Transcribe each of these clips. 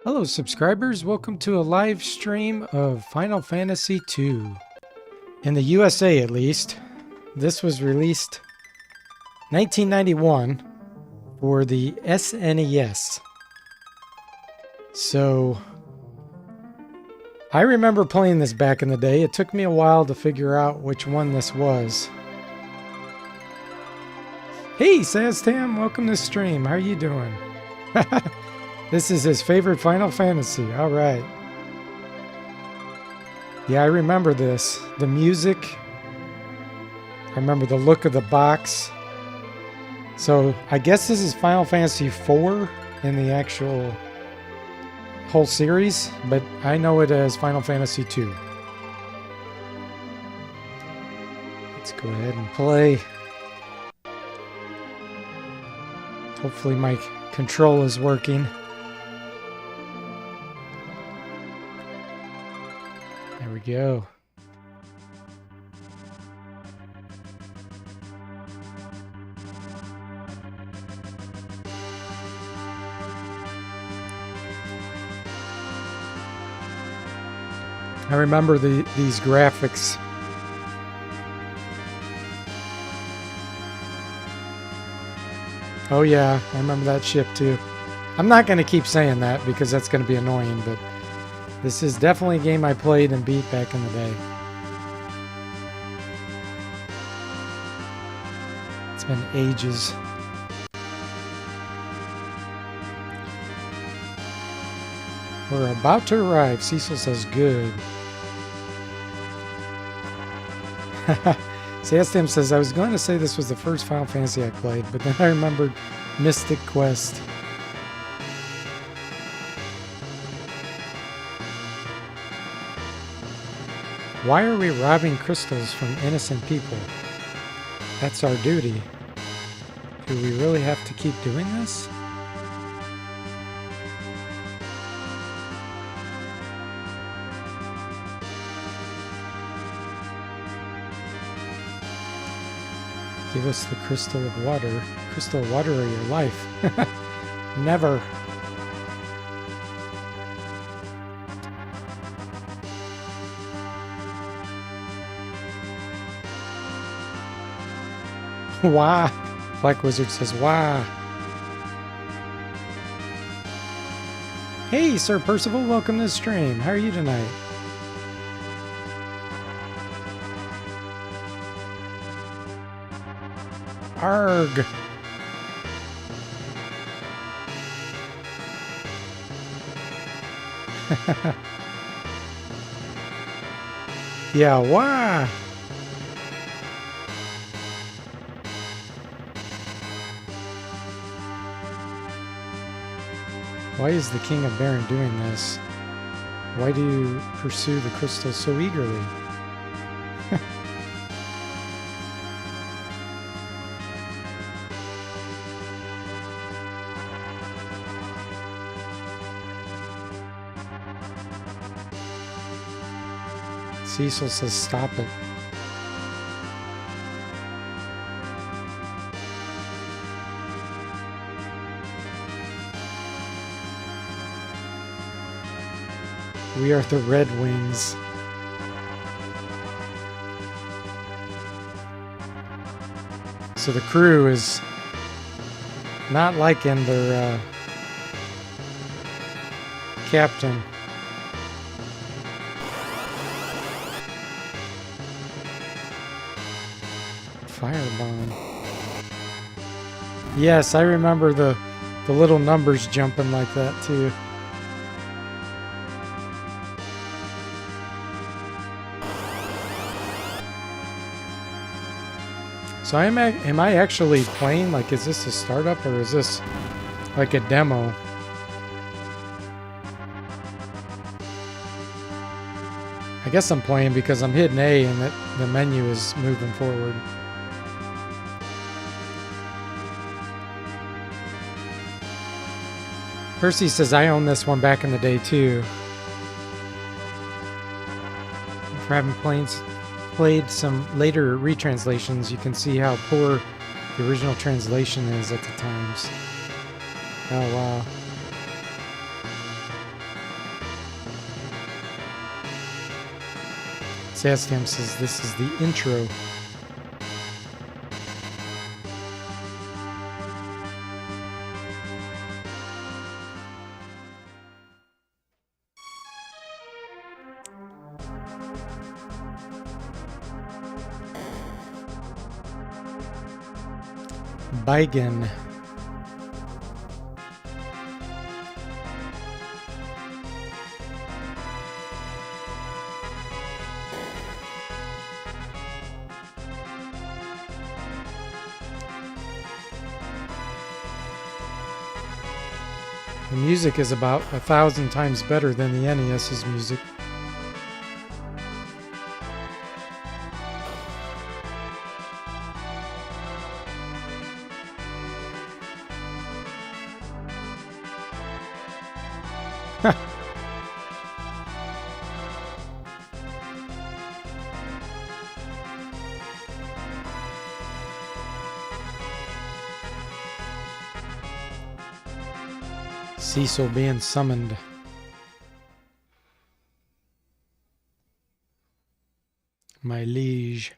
Hello subscribers, welcome to a live stream of Final Fantasy II. In the USA at least. This was released 1991 for the SNES. So, I remember playing this back in the day. It took me a while to figure out which one this was. Hey Saztam, welcome to the stream. How are you doing? This is his favorite Final Fantasy. All right. Yeah, I remember this. The music. I remember the look of the box. So, I guess this is Final Fantasy IV in the actual whole series, but I know it as Final Fantasy II. Let's go ahead and play. Hopefully my control is working. There we go. I remember these graphics. Oh yeah, I remember that ship too. I'm not going to keep saying that because that's going to be annoying, but this is definitely a game I played and beat back in the day. It's been ages. We're about to arrive. Cecil says good. Sastam says, I was going to say this was the first Final Fantasy I played, but then I remembered Mystic Quest. Why are we robbing crystals from innocent people? That's our duty. Do we really have to keep doing this? Give us the crystal of water. Crystal of water or your life. Never. Why? Black Wizard says, why? Hey, Sir Percival, welcome to the stream. How are you tonight? Arg! Yeah, why? Why is the King of Baron doing this? Why do you pursue the crystal so eagerly? Cecil says stop it. We are the Red Wings. So the crew is not liking their captain. Firebomb. Yes, I remember the little numbers jumping like that too. So am I actually playing? Like, is this a startup or is this like a demo? I guess I'm playing because I'm hitting A and the menu is moving forward. Percy says, I own this one back in the day too. For having played some later retranslations, you can see how poor the original translation is at the times. Oh wow. Sastam says this is the intro. Beigen. The music is about 1,000 times better than the NES's music. Cecil being summoned. My liege.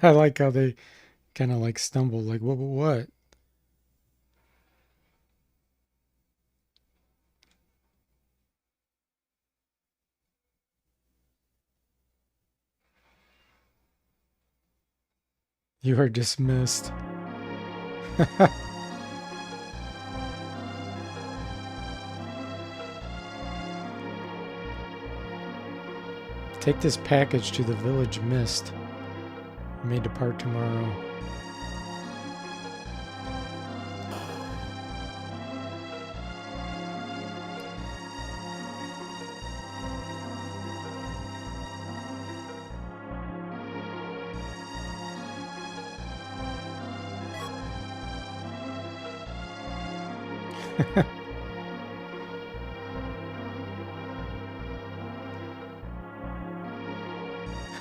I like how they kind of like stumble, like, what? You are dismissed. Take this package to the village mist. You may depart tomorrow.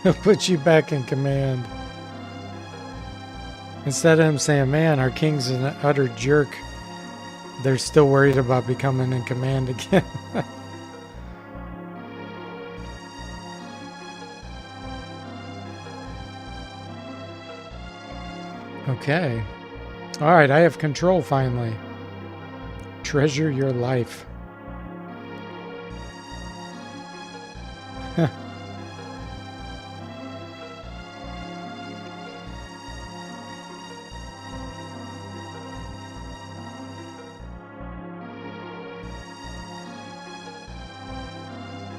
He'll put you back in command. Instead of him saying, man, our king's an utter jerk, they're still worried about becoming in command again. Okay. Alright, I have control finally. Treasure your life.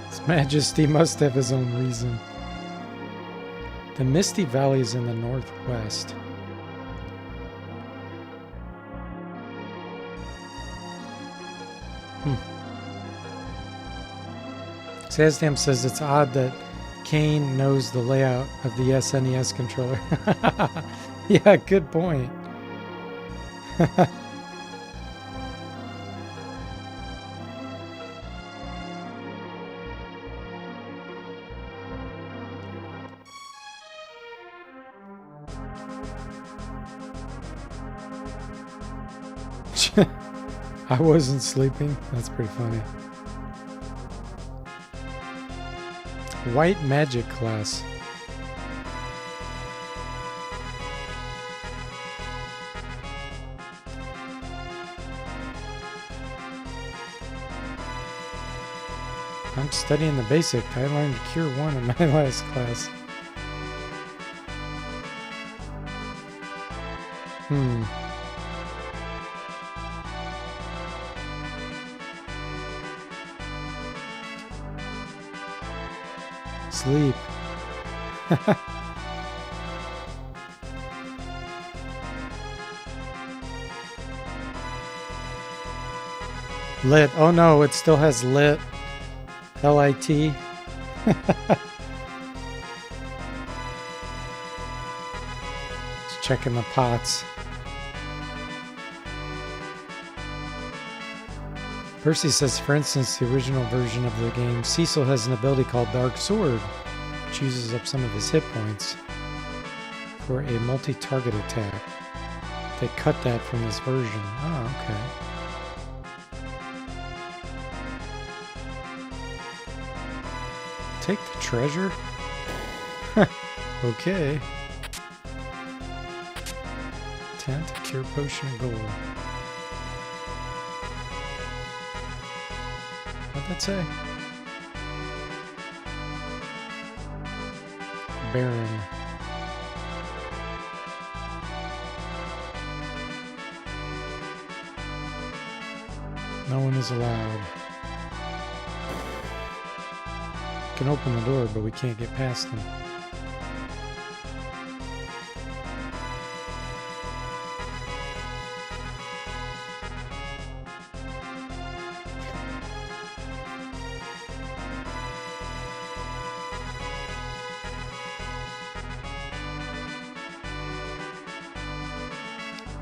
His Majesty must have his own reason. The Misty Valley is in the northwest. Sazdam says it's odd that Kane knows the layout of the SNES controller. Yeah, good point. I wasn't sleeping. That's pretty funny. White magic class. I'm studying the basic. I learned Cure 1 in my last class. Sleep. Lit. Oh no, it still has lit. L-I-T. Just checking the pots. Percy says, for instance, the original version of the game, Cecil has an ability called Dark Sword, which uses up some of his hit points for a multi-target attack. They cut that from this version. Oh, okay. Take the treasure? Okay. 10 to cure potion of gold. What'd that say? Baron. No one is allowed. We can open the door, but we can't get past them.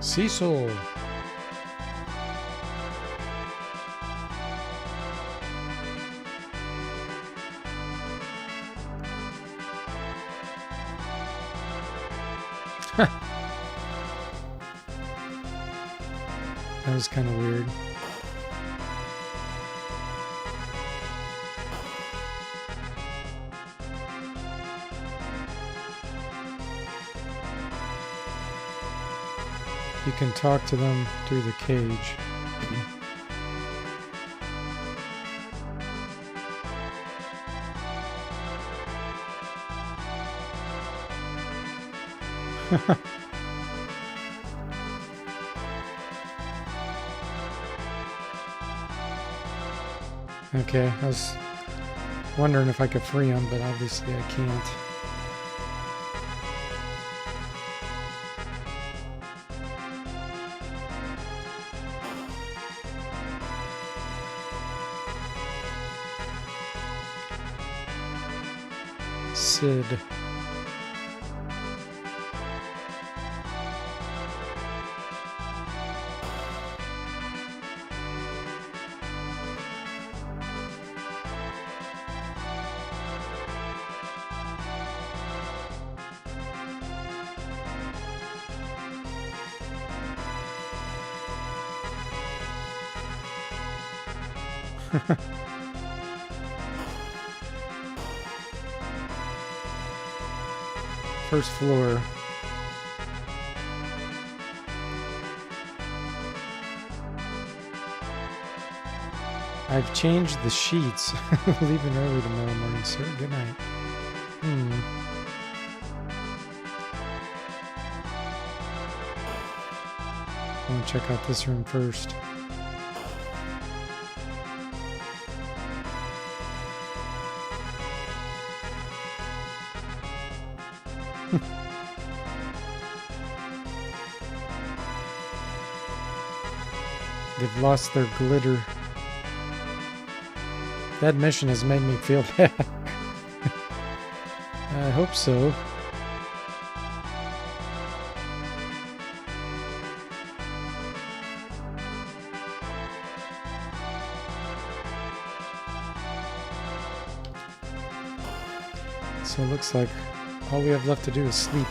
Cecil. That was kind of weird. You can talk to them through the cage. Okay, I was wondering if I could free him, but obviously I can't. Sid. First floor. I've changed the sheets. Leaving early tomorrow morning, sir. Good night. I want to check out this room first. They've lost their glitter. That mission has made me feel bad. I hope so. So it looks like all we have left to do is sleep.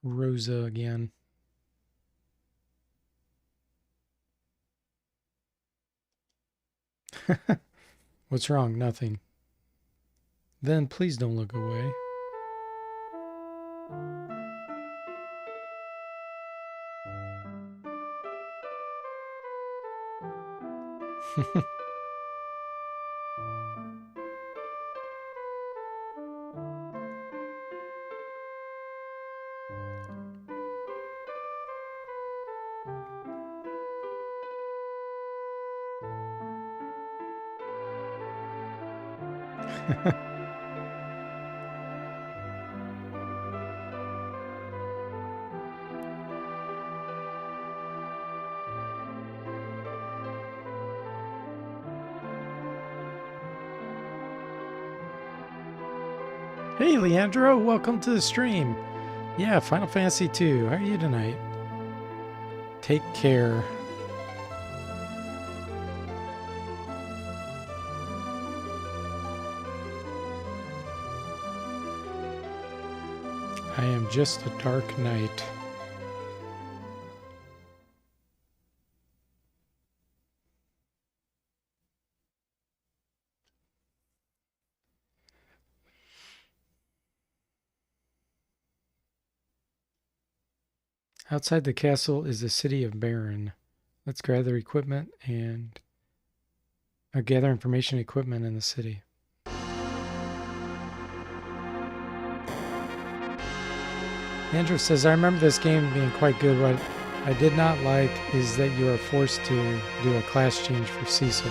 Rosa again. What's wrong? Nothing. Then please don't look away. Hey, Leandro, welcome to the stream. Yeah, Final Fantasy II. How are you tonight? Take care. I am just a dark knight. Outside the castle is the city of Baron. Let's gather equipment and gather information equipment in the city. Andrew says, I remember this game being quite good. What I did not like is that you are forced to do a class change for Cecil.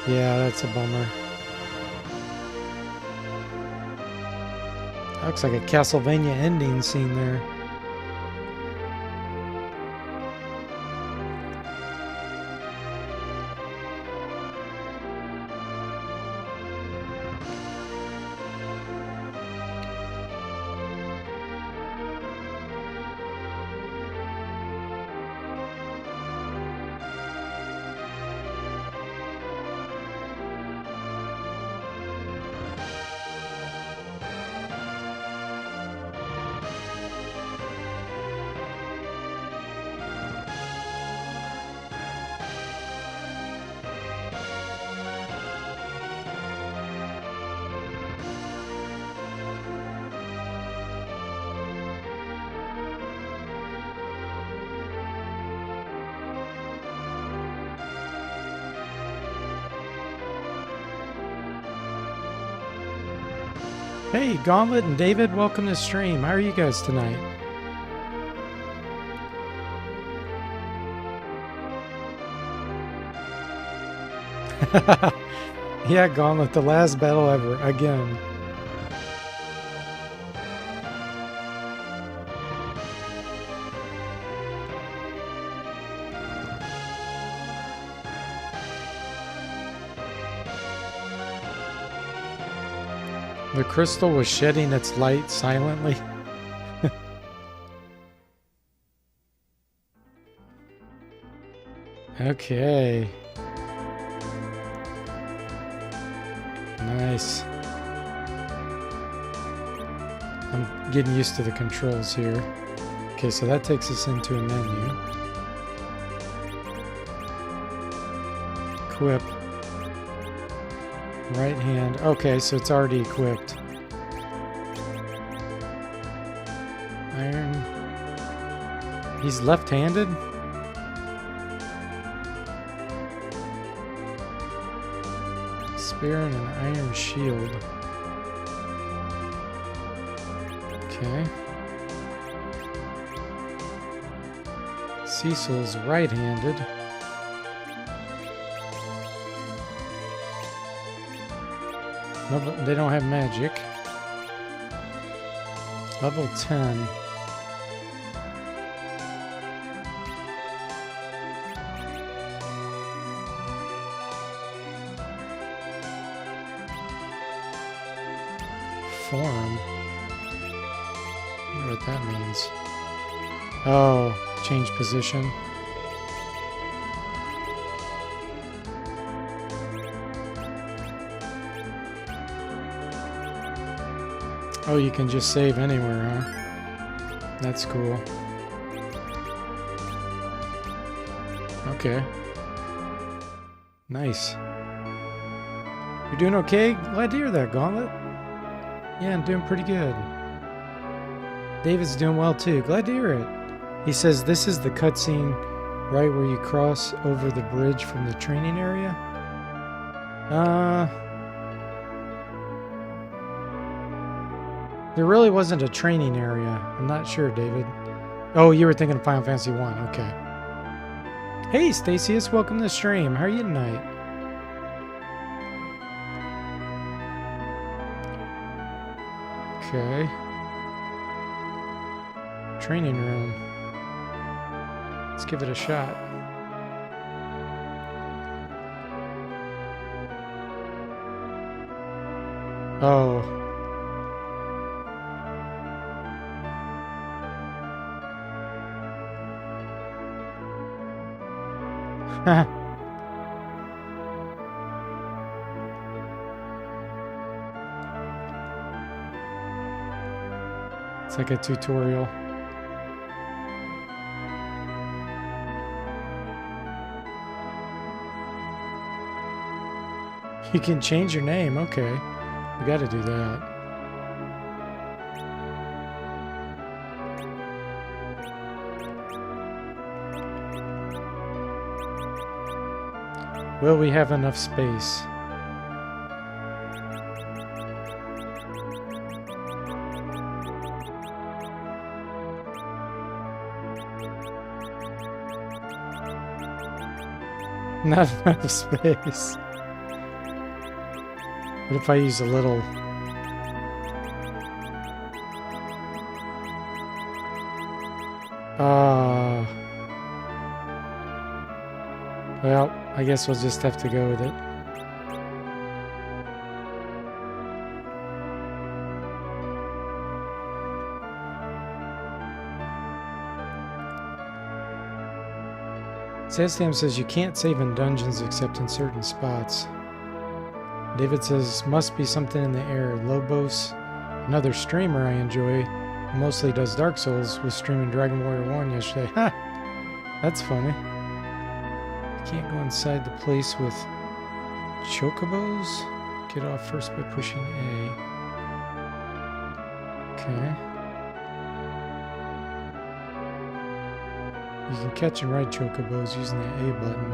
Yeah, that's a bummer. That looks like a Castlevania ending scene there. Hey, Gauntlet and David, welcome to the stream. How are you guys tonight? Yeah, Gauntlet, the last battle ever, again. The crystal was shedding its light silently. Okay. Nice. I'm getting used to the controls here. Okay, so that takes us into a menu. Equip. Right hand. Okay, so it's already equipped. Iron. He's left-handed? Spear and an iron shield. Okay. Cecil's right-handed. No, they don't have magic. Level 10. Form. I wonder what that means. Oh, change position. Oh, you can just save anywhere, huh? That's cool. Okay. Nice. You're doing okay? Glad to hear that, Gauntlet. Yeah, I'm doing pretty good. David's doing well too. Glad to hear it. He says this is the cutscene right where you cross over the bridge from the training area. There really wasn't a training area. I'm not sure, David. Oh, you were thinking of Final Fantasy 1. Okay. Hey, Stasius, welcome to the stream. How are you tonight? Okay. Training room. Let's give it a shot. Oh. It's like a tutorial. You can change your name. Okay. We got to do that. Will we have enough space? Not enough space. What if I use a little? Well, I guess we'll just have to go with it. Sastam says you can't save in dungeons except in certain spots. David says, must be something in the air. Lobos, another streamer I enjoy, who mostly does Dark Souls, was streaming Dragon Warrior 1 yesterday. Ha! That's funny. Can't go inside the place with chocobos. Get off first by pushing A. Okay. You can catch and ride chocobos using the A button.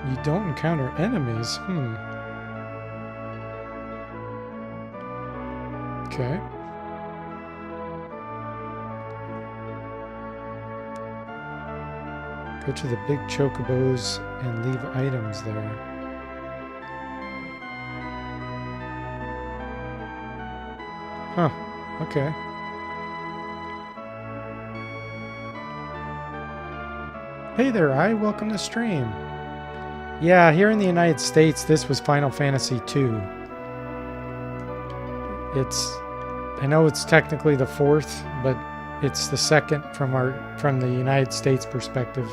You don't encounter enemies. Okay. Go to the big chocobos and leave items there. Huh. Okay. Hey there, welcome to stream. Yeah, here in the United States, this was Final Fantasy II. I know it's technically the fourth, but it's the second from the United States perspective.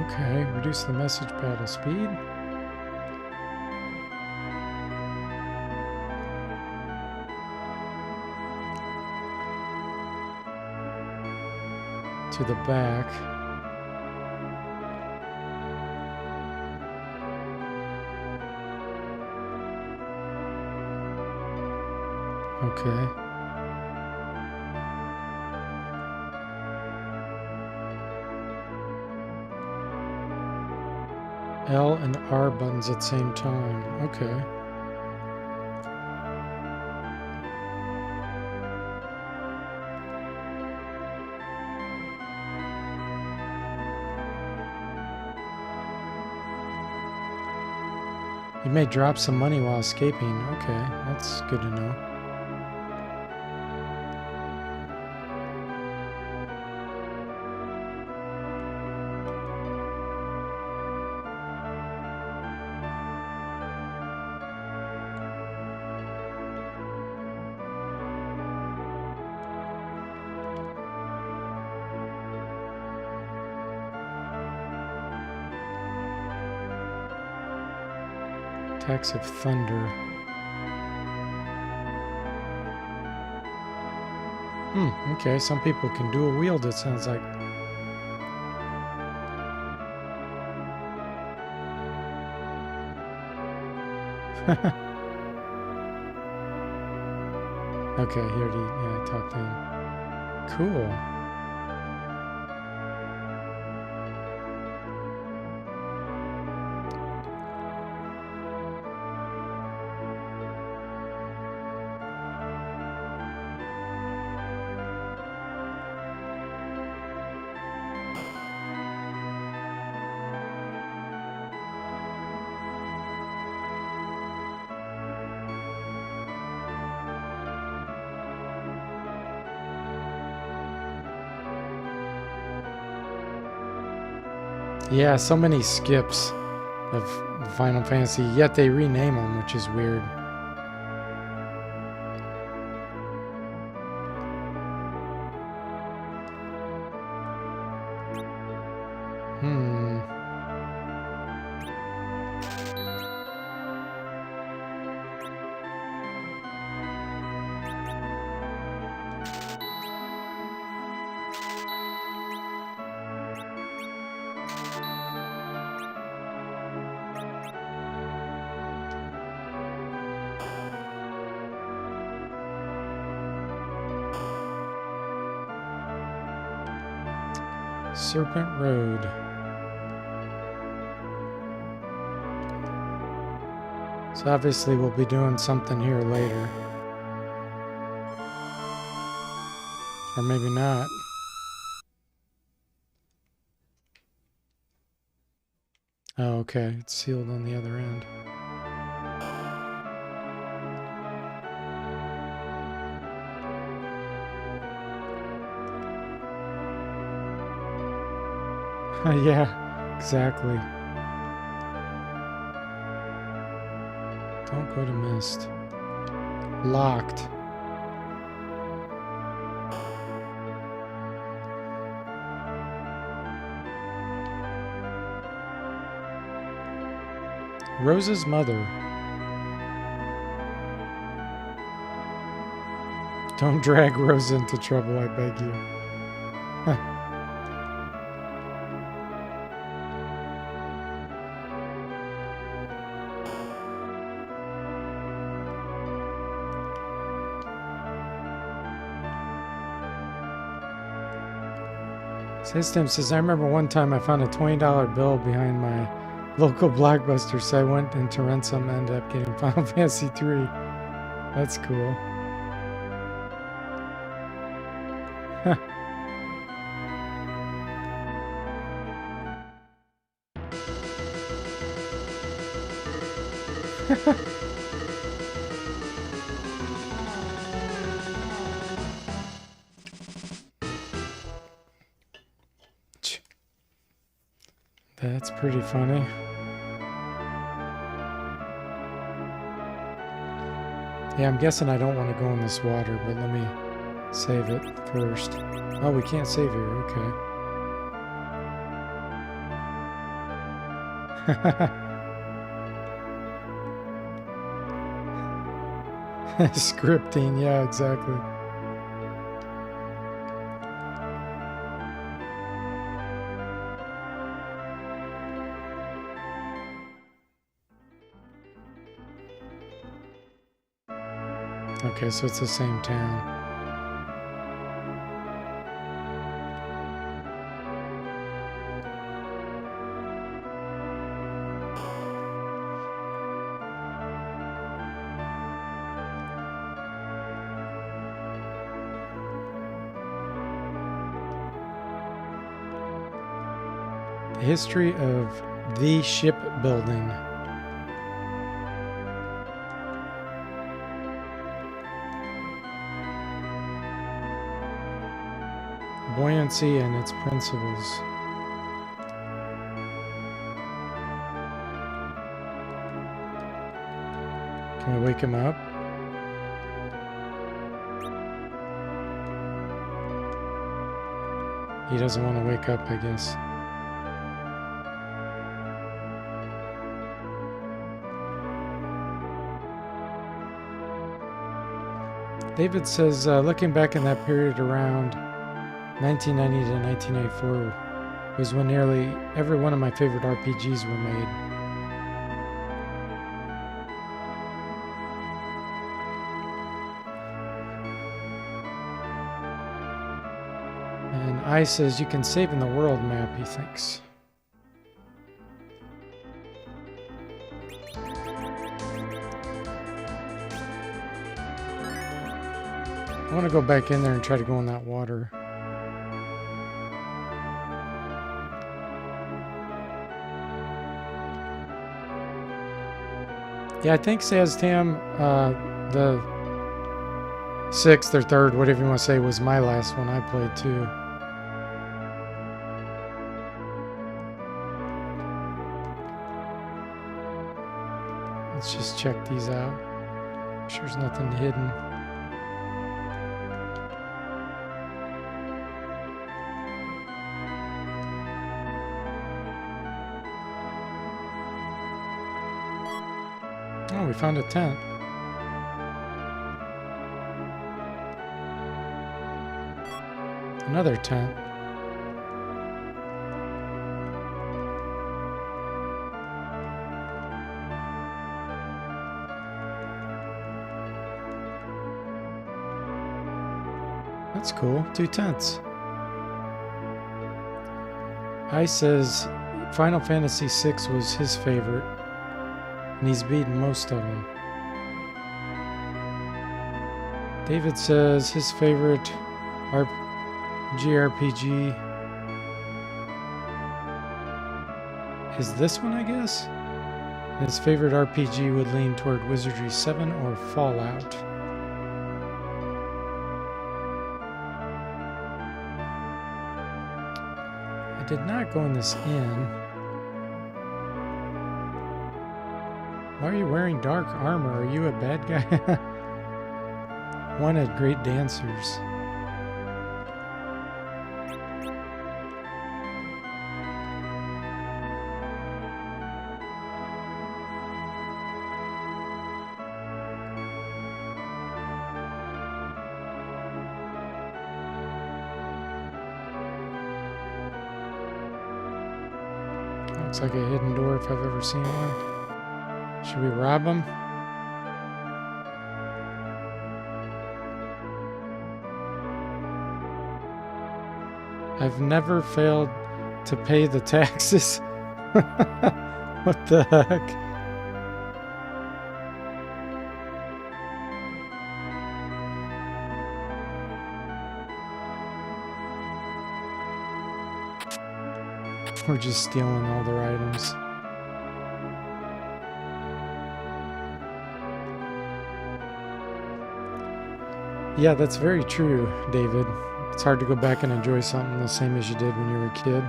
Okay, reduce the message battle speed. To the back. Okay. L and R buttons at the same time. Okay. You may drop some money while escaping. Okay, that's good to know. Attacks of thunder. Okay, some people can dual wield, it sounds like. Okay, he already talked to him. Cool. Yeah, so many skips of Final Fantasy, yet they rename them, which is weird. Serpent Road. So obviously we'll be doing something here later. Or maybe not. Oh, okay. It's sealed on the other end. Yeah, exactly. Don't go to Mist. Locked. Rose's mother. Don't drag Rose into trouble, I beg you. System says, I remember one time I found a $20 bill behind my local Blockbuster, so I went into rent some and ended up getting Final Fantasy 3. That's cool. That's pretty funny. Yeah, I'm guessing I don't want to go in this water, but let me save it first. Oh, we can't save here. Okay. Scripting, yeah, exactly. Okay, so it's the same town. The history of the shipbuilding. Buoyancy and its principles. Can we wake him up? He doesn't want to wake up, I guess. David says, looking back in that period around 1990 to 1984 was when nearly every one of my favorite RPGs were made. And I says, you can save in the world map, he thinks. I want to go back in there and try to go in that water. Yeah, I think Saztam, the 6th or 3rd, whatever you want to say, was my last one I played too. check these out. Sure there's nothing hidden. Oh, we found a tent. Another tent. That's cool. 2 tents. Ice says Final Fantasy VI was his favorite, and he's beaten most of them. David says his favorite JRPG is this one, I guess? His favorite RPG would lean toward Wizardry 7 or Fallout. I did not go in this inn. Why are you wearing dark armor? Are you a bad guy? Wanted great dancers. Looks like a hidden door if I've ever seen one. Should we rob them? I've never failed to pay the taxes. What the heck? We're just stealing all their items. Yeah, that's very true, David. It's hard to go back and enjoy something the same as you did when you were a kid.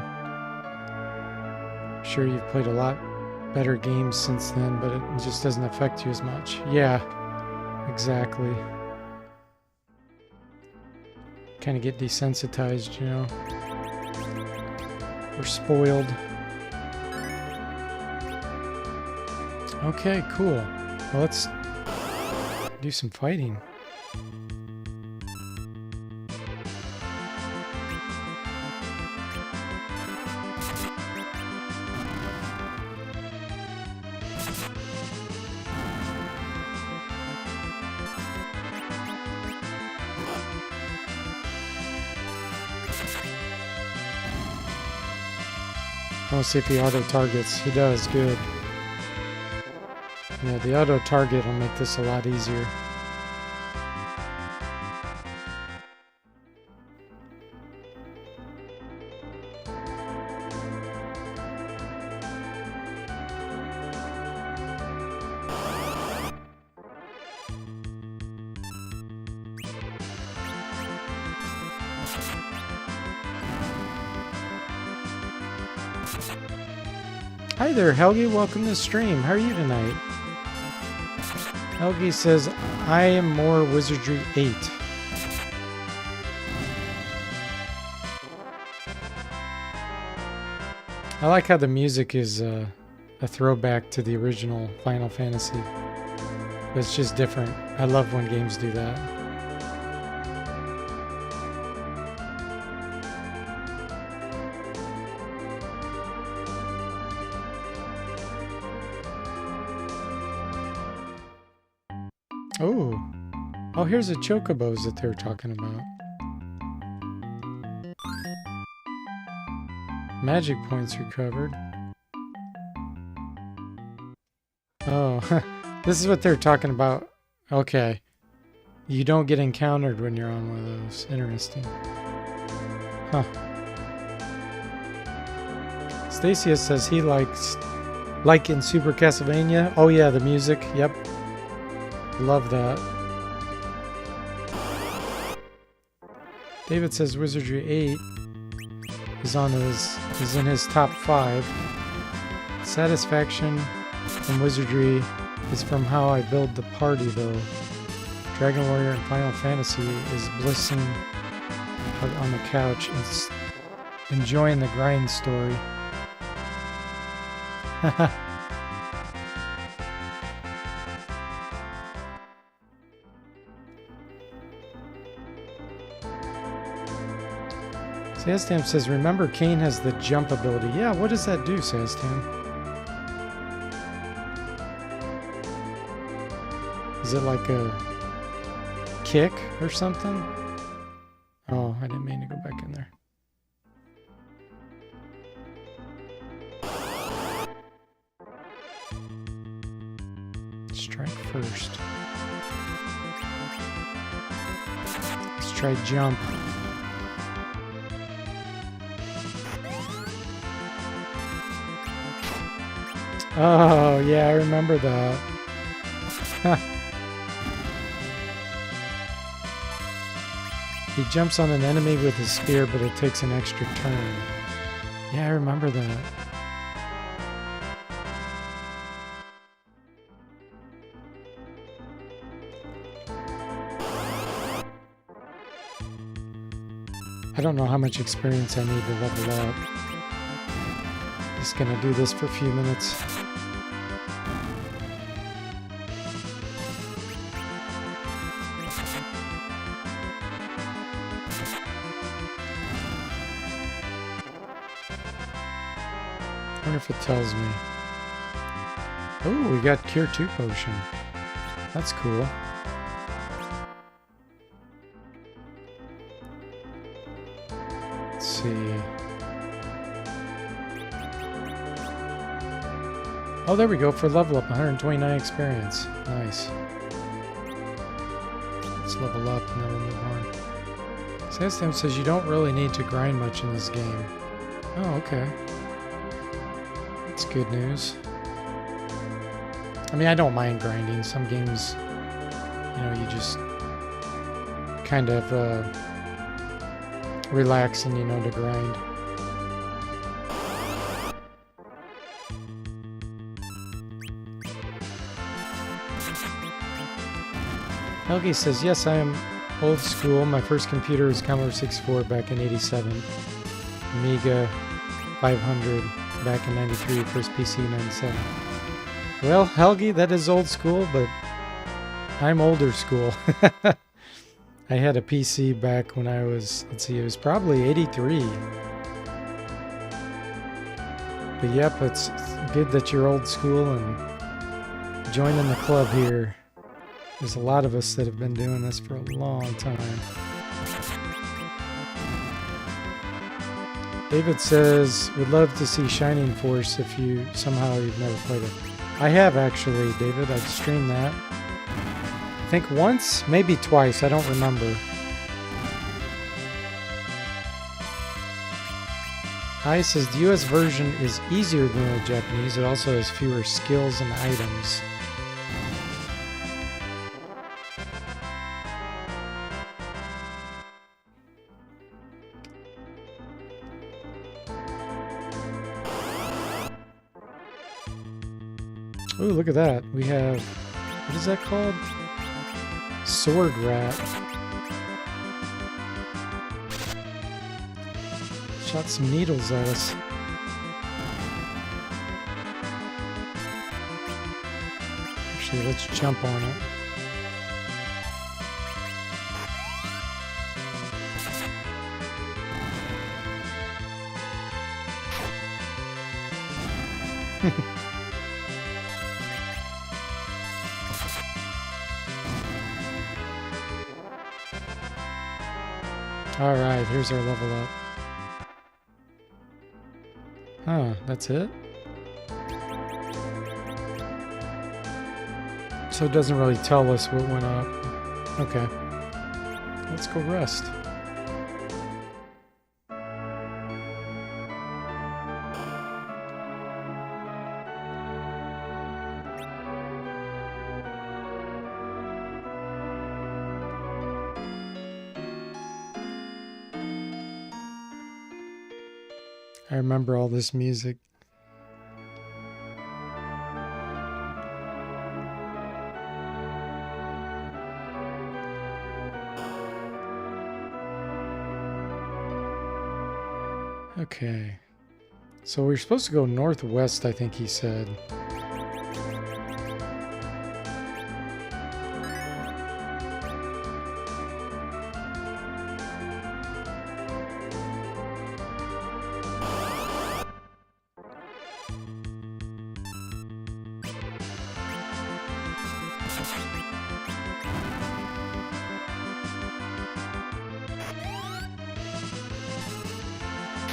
I'm sure you've played a lot better games since then, but it just doesn't affect you as much. Yeah, exactly. Kind of get desensitized, you know. We're spoiled. Okay, cool. Well, let's do some fighting. I want to see if he auto-targets. He does, good. Yeah, the auto-target will make this a lot easier. Hi there, Helgi. Welcome to the stream. How are you tonight? Helgi says, I am more Wizardry 8. I like how the music is a throwback to the original Final Fantasy. But it's just different. I love when games do that. Oh, here's the chocobos that they were talking about. Magic points recovered. Oh, this is what they're talking about. Okay. You don't get encountered when you're on one of those. Interesting. Huh. Stacia says he likes, like in Super Castlevania. Oh yeah, the music. Yep. Love that. David says Wizardry 8 is in his top 5. Satisfaction from Wizardry is from how I build the party, though. Dragon Warrior in Final Fantasy is blissing on the couch and enjoying the grind story. Saztam says, remember Kane has the jump ability. Yeah, what does that do, Saztam? Is it like a kick or something? Oh, I didn't mean to go back in there. Strike first. Let's try jump. Oh, yeah, I remember that. He jumps on an enemy with his spear, but it takes an extra turn. Yeah, I remember that. I don't know how much experience I need to level up. Just gonna do this for a few minutes. I wonder if it tells me. Oh, we got Cure 2 potion. That's cool. Let's see. Oh, there we go, for level up, 129 experience. Nice. Let's level up and then we'll move on. Saztam says you don't really need to grind much in this game. Oh, okay. That's good news. I mean, I don't mind grinding. Some games, you know, you just kind of relax and you know to grind. Helgi says, yes, I am old school. My first computer was Commodore 64 back in 87. Amiga 500 back in 93. First PC in 97. Well, Helgi, that is old school, but I'm older school. I had a PC back when I was, let's see, it was probably 83. But yep, it's good that you're old school and joining the club here. There's a lot of us that have been doing this for a long time. David says, would love to see Shining Force if you've never played it. I have actually, David. I've streamed that. I think once, maybe twice. I don't remember. I says, the US version is easier than the Japanese. It also has fewer skills and items. Ooh, look at that. We have, what is that called? Sword rat. Shot some needles at us. Actually, let's jump on it. Alright, here's our level up. Huh, that's it? So it doesn't really tell us what went up. Okay. Let's go rest. I remember all this music. Okay. So we're supposed to go northwest, I think he said.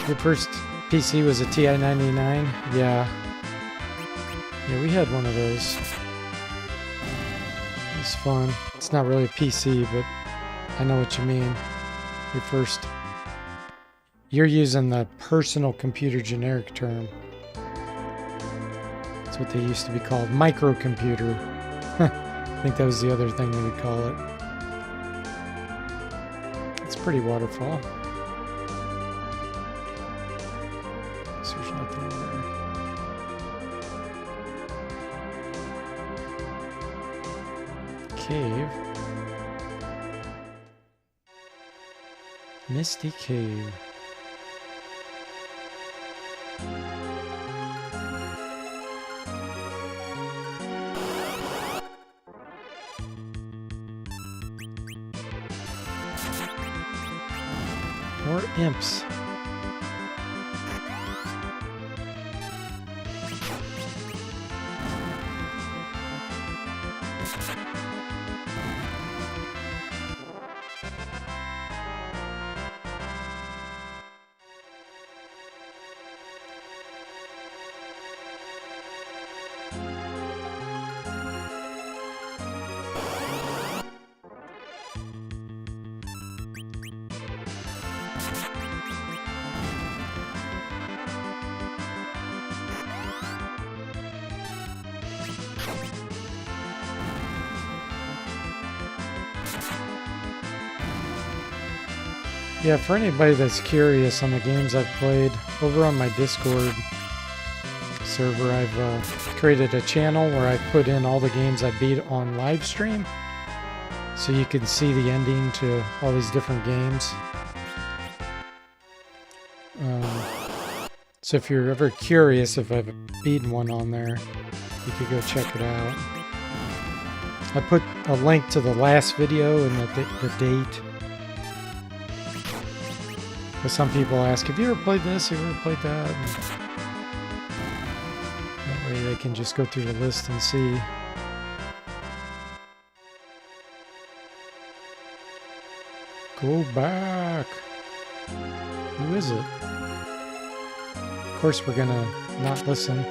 Your first PC was a TI-99? Yeah. Yeah, we had one of those. It was fun. It's not really a PC, but I know what you mean. Your first... You're using the personal computer generic term. That's what they used to be called. Microcomputer. I think that was the other thing they would call it. It's pretty waterfall. So there's nothing over there. Cave. Misty Cave. More imps. Yeah, for anybody that's curious on the games I've played, over on my Discord server, I've created a channel where I put in all the games I beat on live stream, so you can see the ending to all these different games. So if you're ever curious if I've beaten one on there, you could go check it out. I put a link to the last video and the date. Because some people ask, have you ever played this? Have you ever played that? And that way they can just go through the list and see. Go back. Who is it? Of course we're gonna not listen.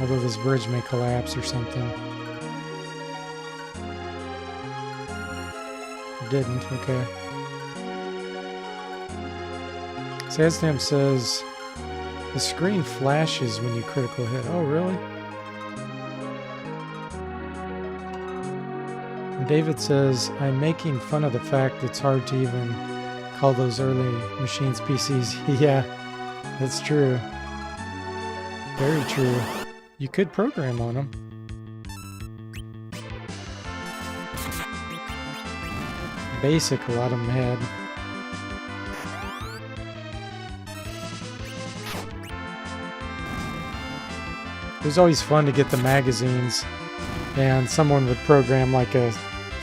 Although this bridge may collapse or something. It didn't, okay. Sadstam says, the screen flashes when you critical hit. Oh, really? And David says, I'm making fun of the fact it's hard to even call those early machines PCs. Yeah, that's true. Very true. You could program on them. Basic, a lot of them had. It was always fun to get the magazines, and someone would program like a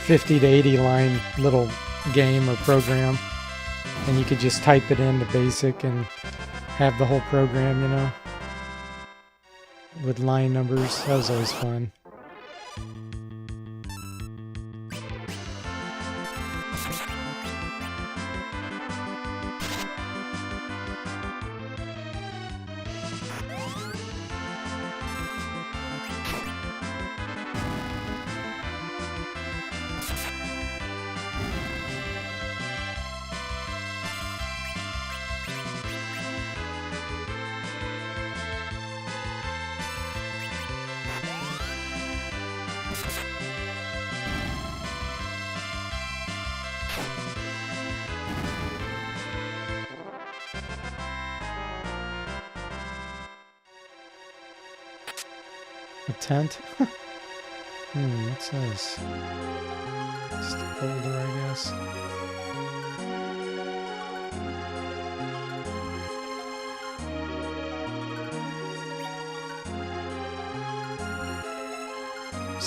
50 to 80 line little game or program, and you could just type it into BASIC and have the whole program, you know, with line numbers. That was always fun. A tent? What's this? Just a folder, I guess.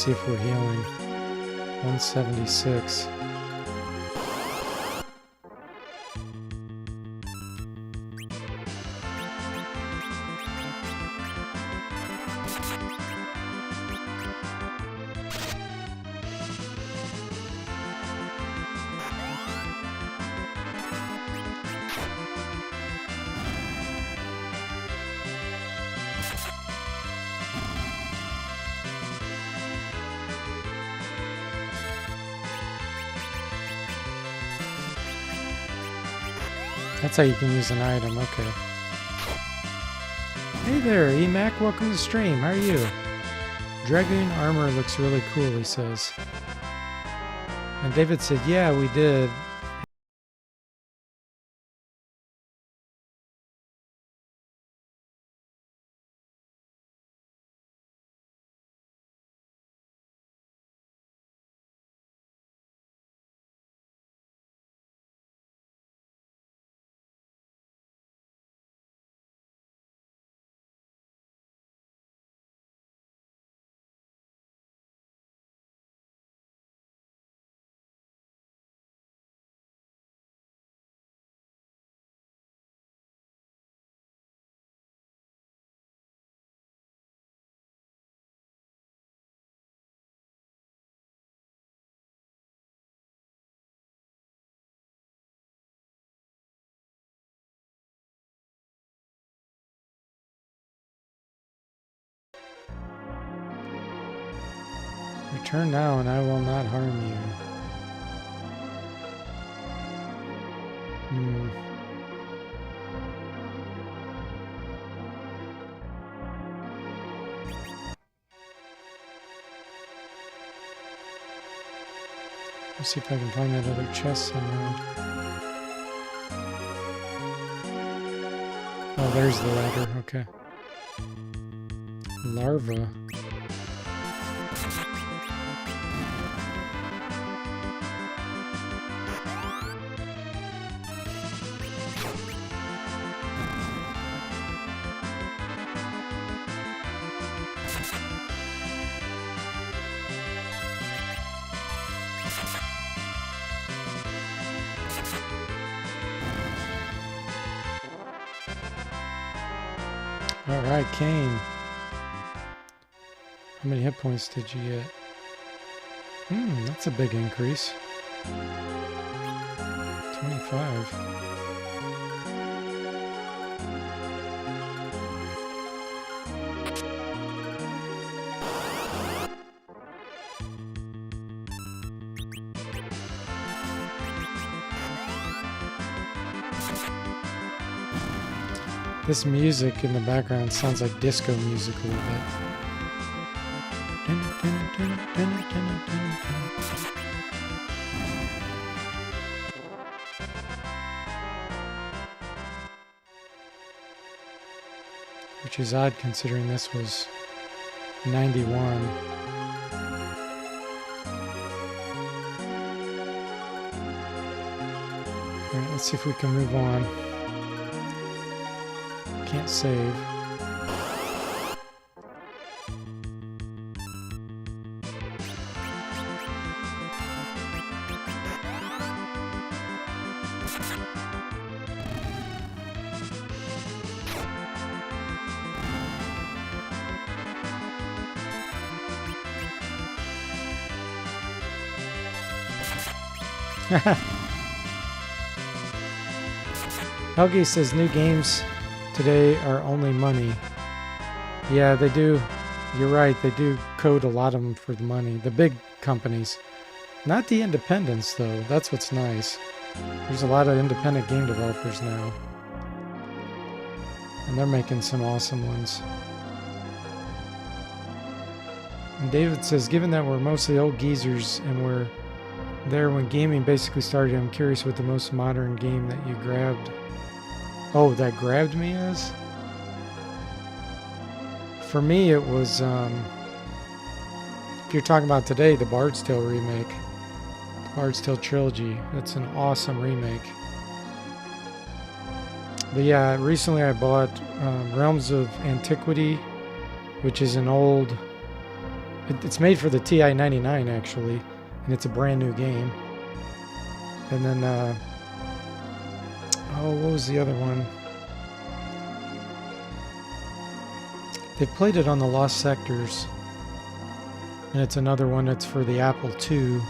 see if we're healing. 176. That's how you can use an item, okay. Hey there, Emac, welcome to the stream. How are you? Dragoon armor looks really cool, he says. And David said, yeah, we did. Return now and I will not harm you. Let's see if I can find that other chest somewhere. Oh, there's the ladder, okay. Larva. Alright, Kane. How many hit points did you get? That's a big increase. 25. This music in the background sounds like disco music a little bit. Which is odd considering this was 91. Alright, let's see if we can move on. Can't save. Helgi says new games today are only money. Yeah, they do. You're right. They do code a lot of them for the money. The big companies. Not the independents, though. That's what's nice. There's a lot of independent game developers now. And they're making some awesome ones. And David says, given that we're mostly old geezers and we're there when gaming basically started, I'm curious what the most modern game that you grabbed. Oh, that grabbed me as? For me, it was, if you're talking about today, the Bard's Tale remake. The Bard's Tale Trilogy. That's an awesome remake. But yeah, recently I bought Realms of Antiquity, which is an old It's made for the TI-99 actually, and it's a brand new game. And then, oh, what was the other one? They played it on the Lost Sectors, and it's another one that's for the Apple II.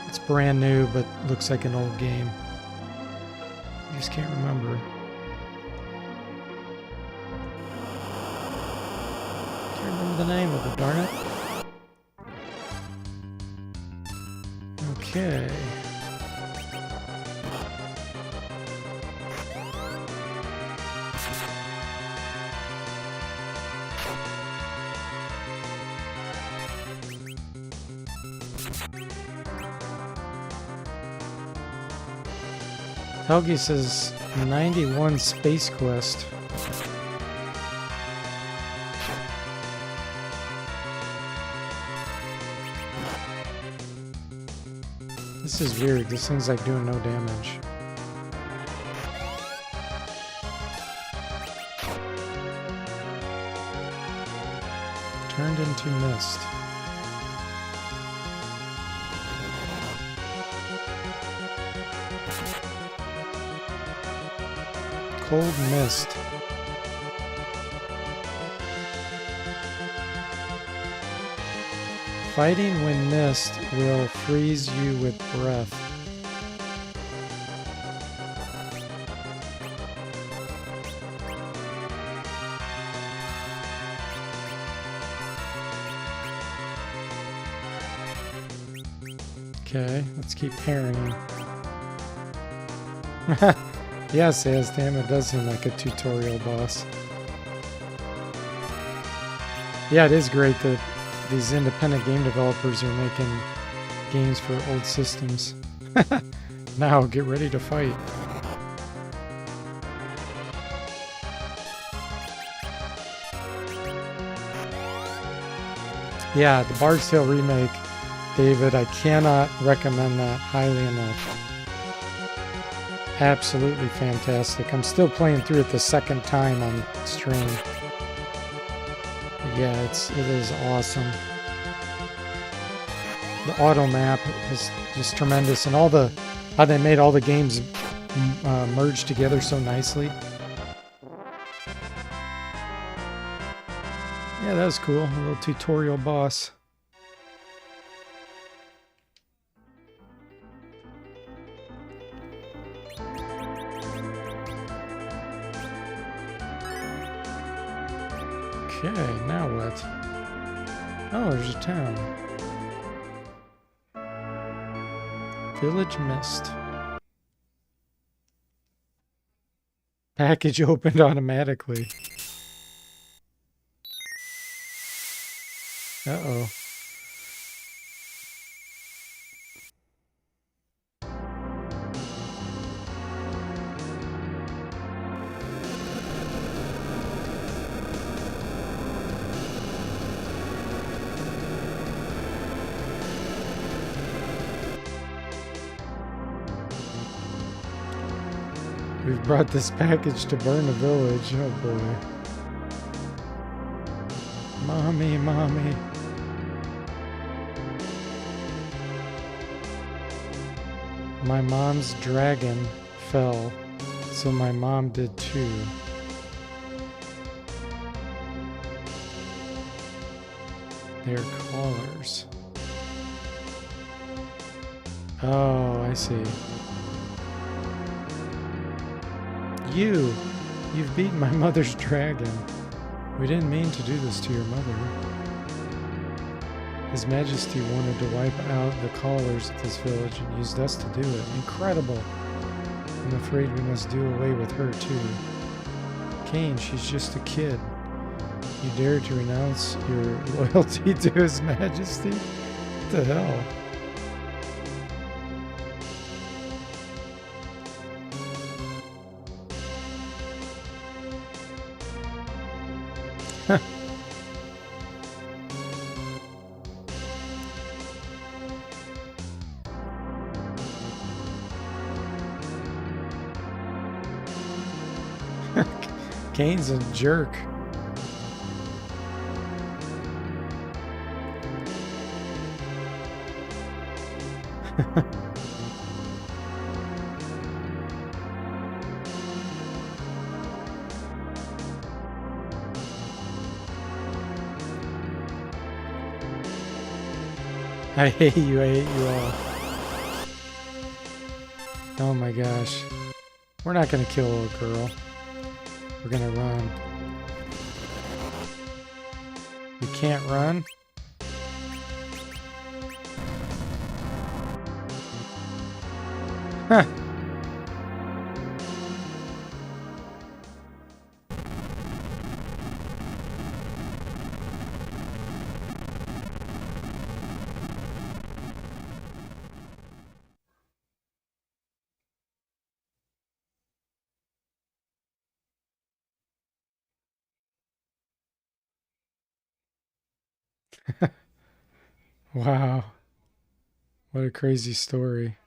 It's brand new, but looks like an old game. I just can't remember. Can't remember the name of it, darn it. Okay. Helgi says 91 Space Quest. This is weird. This thing's like doing no damage. Turned into mist. Cold mist. Fighting when mist will freeze you with breath. Okay, let's keep parrying. Yes, damn, it does seem like a tutorial boss. Yeah, it is great that these independent game developers are making games for old systems. Now, get ready to fight. Yeah, the Bard's Tale remake, David, I cannot recommend that highly enough. Absolutely fantastic. I'm still playing through it the second time on stream. Yeah, it is awesome. The auto map is just tremendous, and how they made all the games merge together so nicely. Yeah, that was cool. A little tutorial boss. Okay, now what? Oh, there's a town. Village Mist. Package opened automatically. Uh-oh. We've brought this package to burn the village. Oh boy. Mommy, mommy. My mom's dragon fell, so my mom did too. They're callers. Oh, I see. You've beaten my mother's dragon. We didn't mean to do this to your mother. His Majesty wanted to wipe out the callers at this village and used us to do it. Incredible. I'm afraid we must do away with her too. Cain, she's just a kid. You dare to renounce your loyalty to His Majesty? What the hell? Cain's a jerk. I hate you all. Oh my gosh. We're not gonna kill a little girl. We're gonna run. You can't run? Huh. Wow. What a crazy story.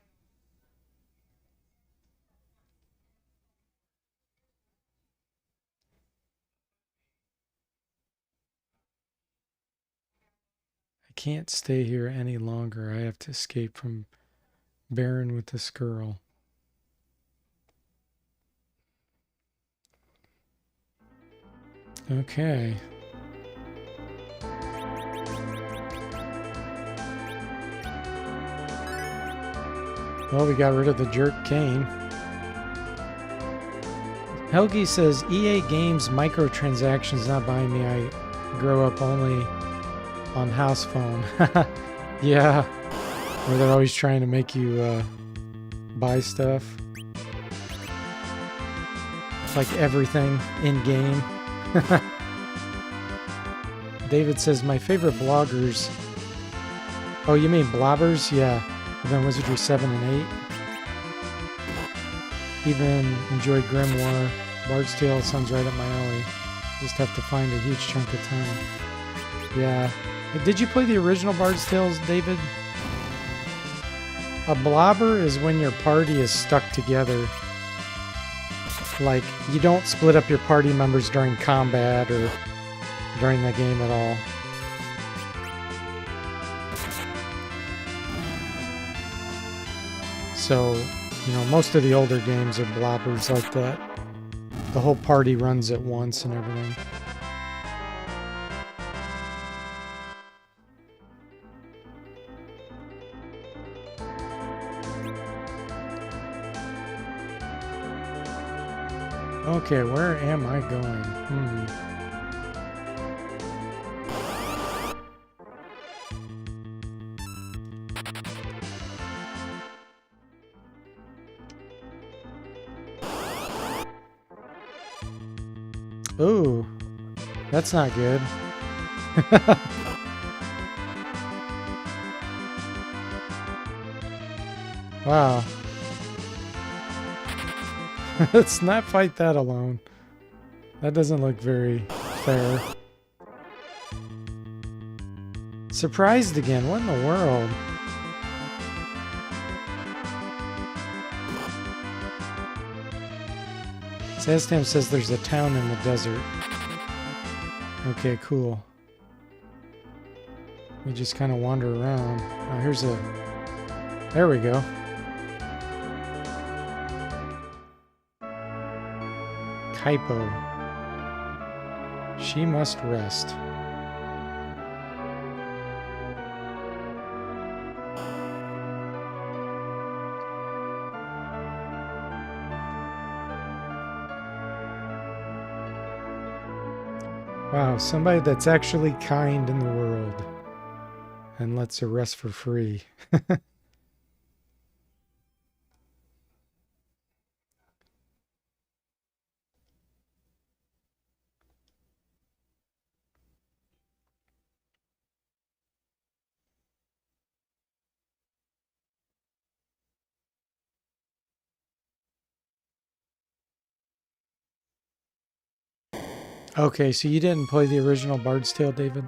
I can't stay here any longer. I have to escape from Baron with this girl. Okay. Well, we got rid of the jerk Kane. Helgi says, EA Games microtransactions not buying me. I grow up only on house phone. Yeah. Where they're always trying to make you buy stuff. Like everything in game. David says, my favorite bloggers. Oh, you mean blobbers? Yeah. And then Wizardry 7 and 8. Even enjoyed Grimoire. Bard's Tale sounds right up my alley. Just have to find a huge chunk of time. Yeah. Did you play the original Bard's Tales, David? A blobber is when your party is stuck together. Like, you don't split up your party members during combat or during the game at all. So, you know, most of the older games are blobbers like that. The whole party runs at once and everything. Okay, where am I going? Ooh, that's not good. Wow. Let's not fight that alone. That doesn't look very fair. Surprised again. What in the world? Sastam says there's a town in the desert. Okay, cool. We just kind of wander around. Oh, here's a... There we go. Kaipo. She must rest. Wow, somebody that's actually kind in the world and lets her rest for free. Okay, so you didn't play the original Bard's Tale, David?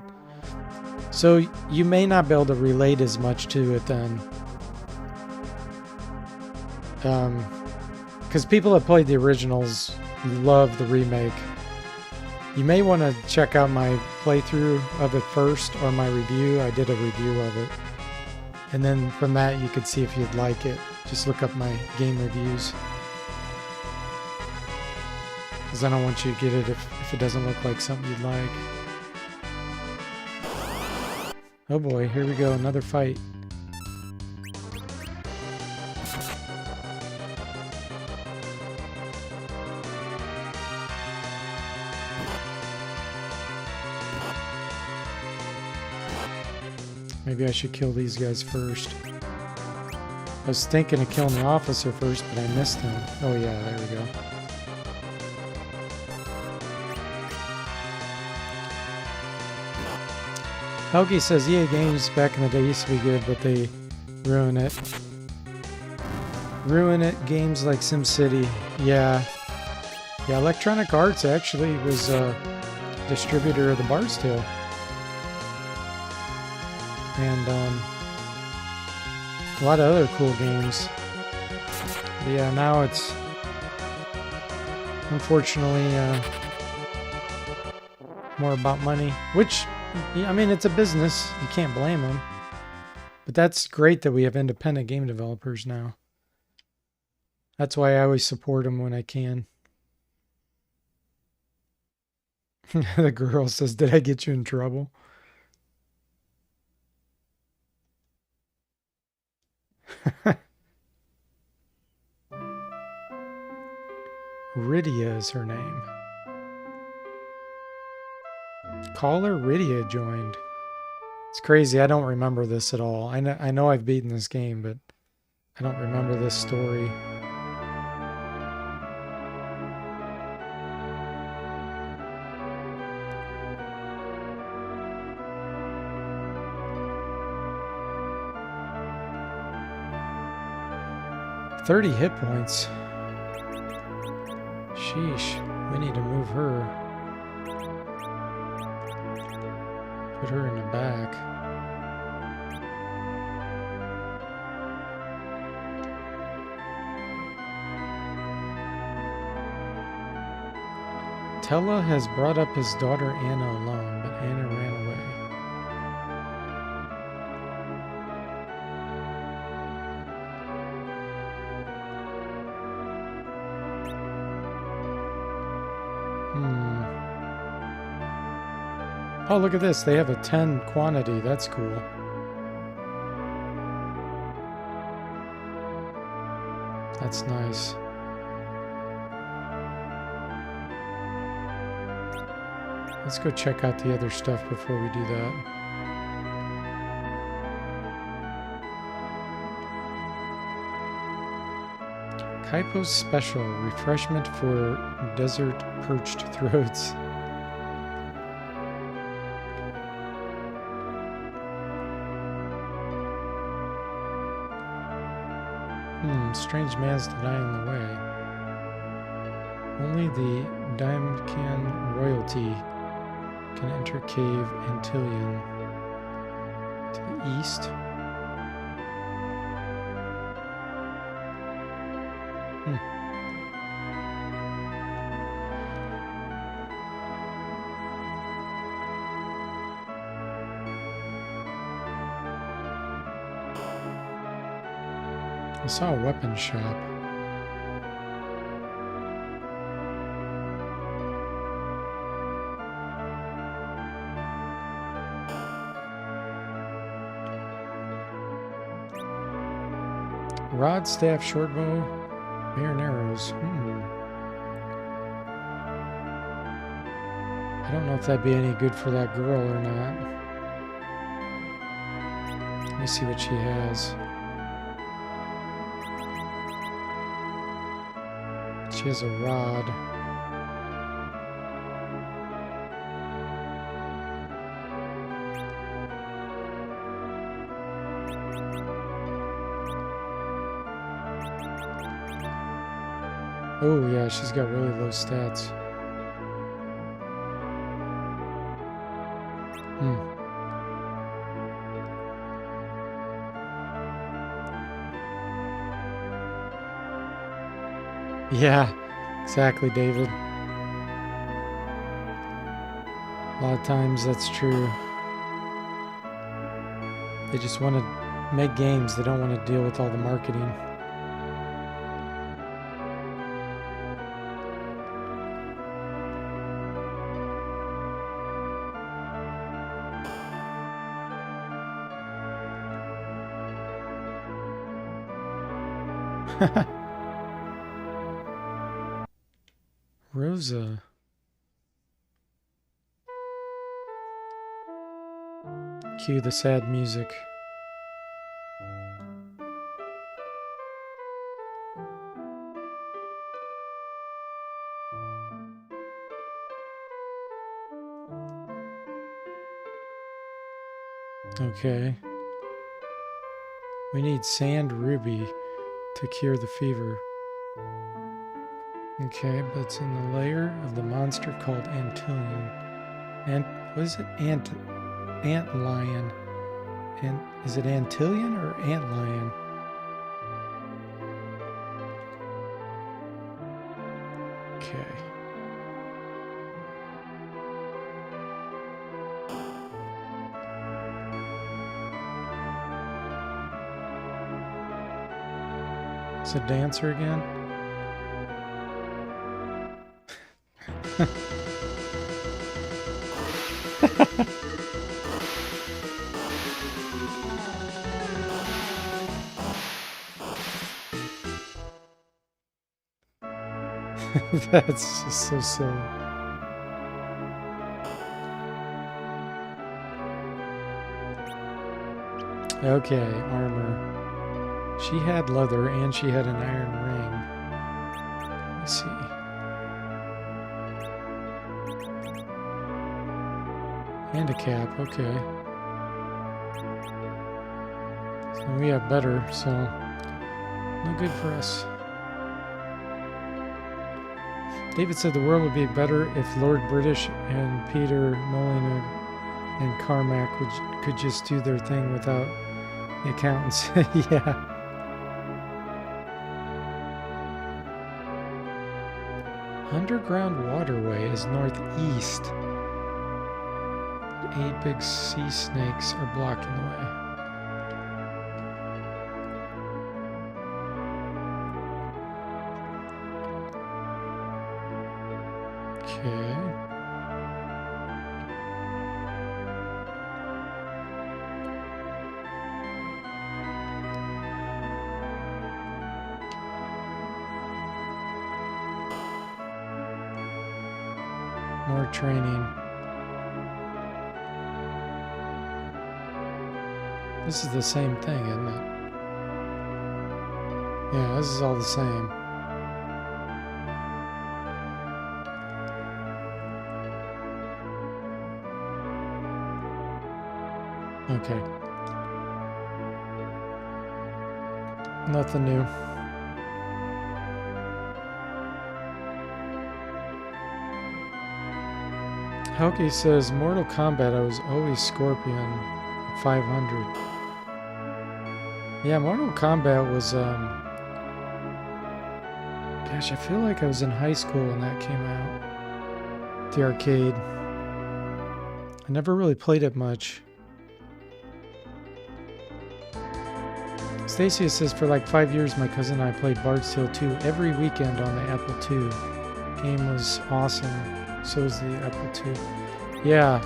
So you may not be able to relate as much to it then. Because people that played the originals love the remake. You may want to check out my playthrough of it first, or my review. I did a review of it. And then from that, you could see if you'd like it. Just look up my game reviews. Because I don't want you to get it if it doesn't look like something you'd like. Oh boy, here we go, another fight. Maybe I should kill these guys first. I was thinking of killing the officer first, but I missed him. Oh yeah, there we go. Helgi says EA games back in the day used to be good, but they ruin it. Ruin it, games like SimCity. Yeah. Yeah, Electronic Arts actually was a distributor of the Bard's Tale. And a lot of other cool games. But yeah, now it's unfortunately more about money, which, I mean, it's a business. You can't blame them. But that's great that we have independent game developers now. That's why I always support them when I can. The girl says, "Did I get you in trouble?" Rydia is her name. Caller Rydia joined. It's crazy. I don't remember this at all. I know I've beaten this game, but I don't remember this story. "30 hit points. Sheesh. We need to move her. Put her in the back. Tella has brought up his daughter Anna alone, but Anna ran away. Oh, look at this. They have a 10 quantity. That's cool. That's nice. Let's go check out the other stuff before we do that. Kaipo's Special. Refreshment for desert perched throats. Strange man's denying the way. Only the Daimkan royalty can enter cave Antillion. To the east. I saw a weapon shop. Rod, staff, short bow, mere and arrows. I don't know if that'd be any good for that girl or not. Let me see what she has. She has a rod. Oh yeah, she's got really low stats. Yeah, exactly, David. A lot of times that's true. They just want to make games. They don't want to deal with all the marketing. Rosa. Cue the sad music. Okay. We need sand ruby to cure the fever. Okay, but it's in the lair of the monster called Antilion. What is it? Antlion. And is it Antilion or Antlion? Okay. It's a dancer again? That's just so silly. Okay, armor. She had leather and she had an iron ring. Let's see. And a cap, okay. So we have better, so no good for us. David said the world would be better if Lord British and Peter Molyneux and Carmack could just do their thing without the accountants. Yeah. Underground waterway is northeast. 8 big sea snakes are blocking the way. Okay. More training. This is the same thing, isn't it? Yeah, this is all the same. Okay. Nothing new. Helke says, Mortal Kombat, I was always Scorpion at 500. Yeah, Mortal Kombat was, gosh, I feel like I was in high school when that came out. The arcade. I never really played it much. Stacia says, for like 5 years, my cousin and I played Bard's Tale 2 every weekend on the Apple II. Game was awesome. So is the Apple II. Yeah.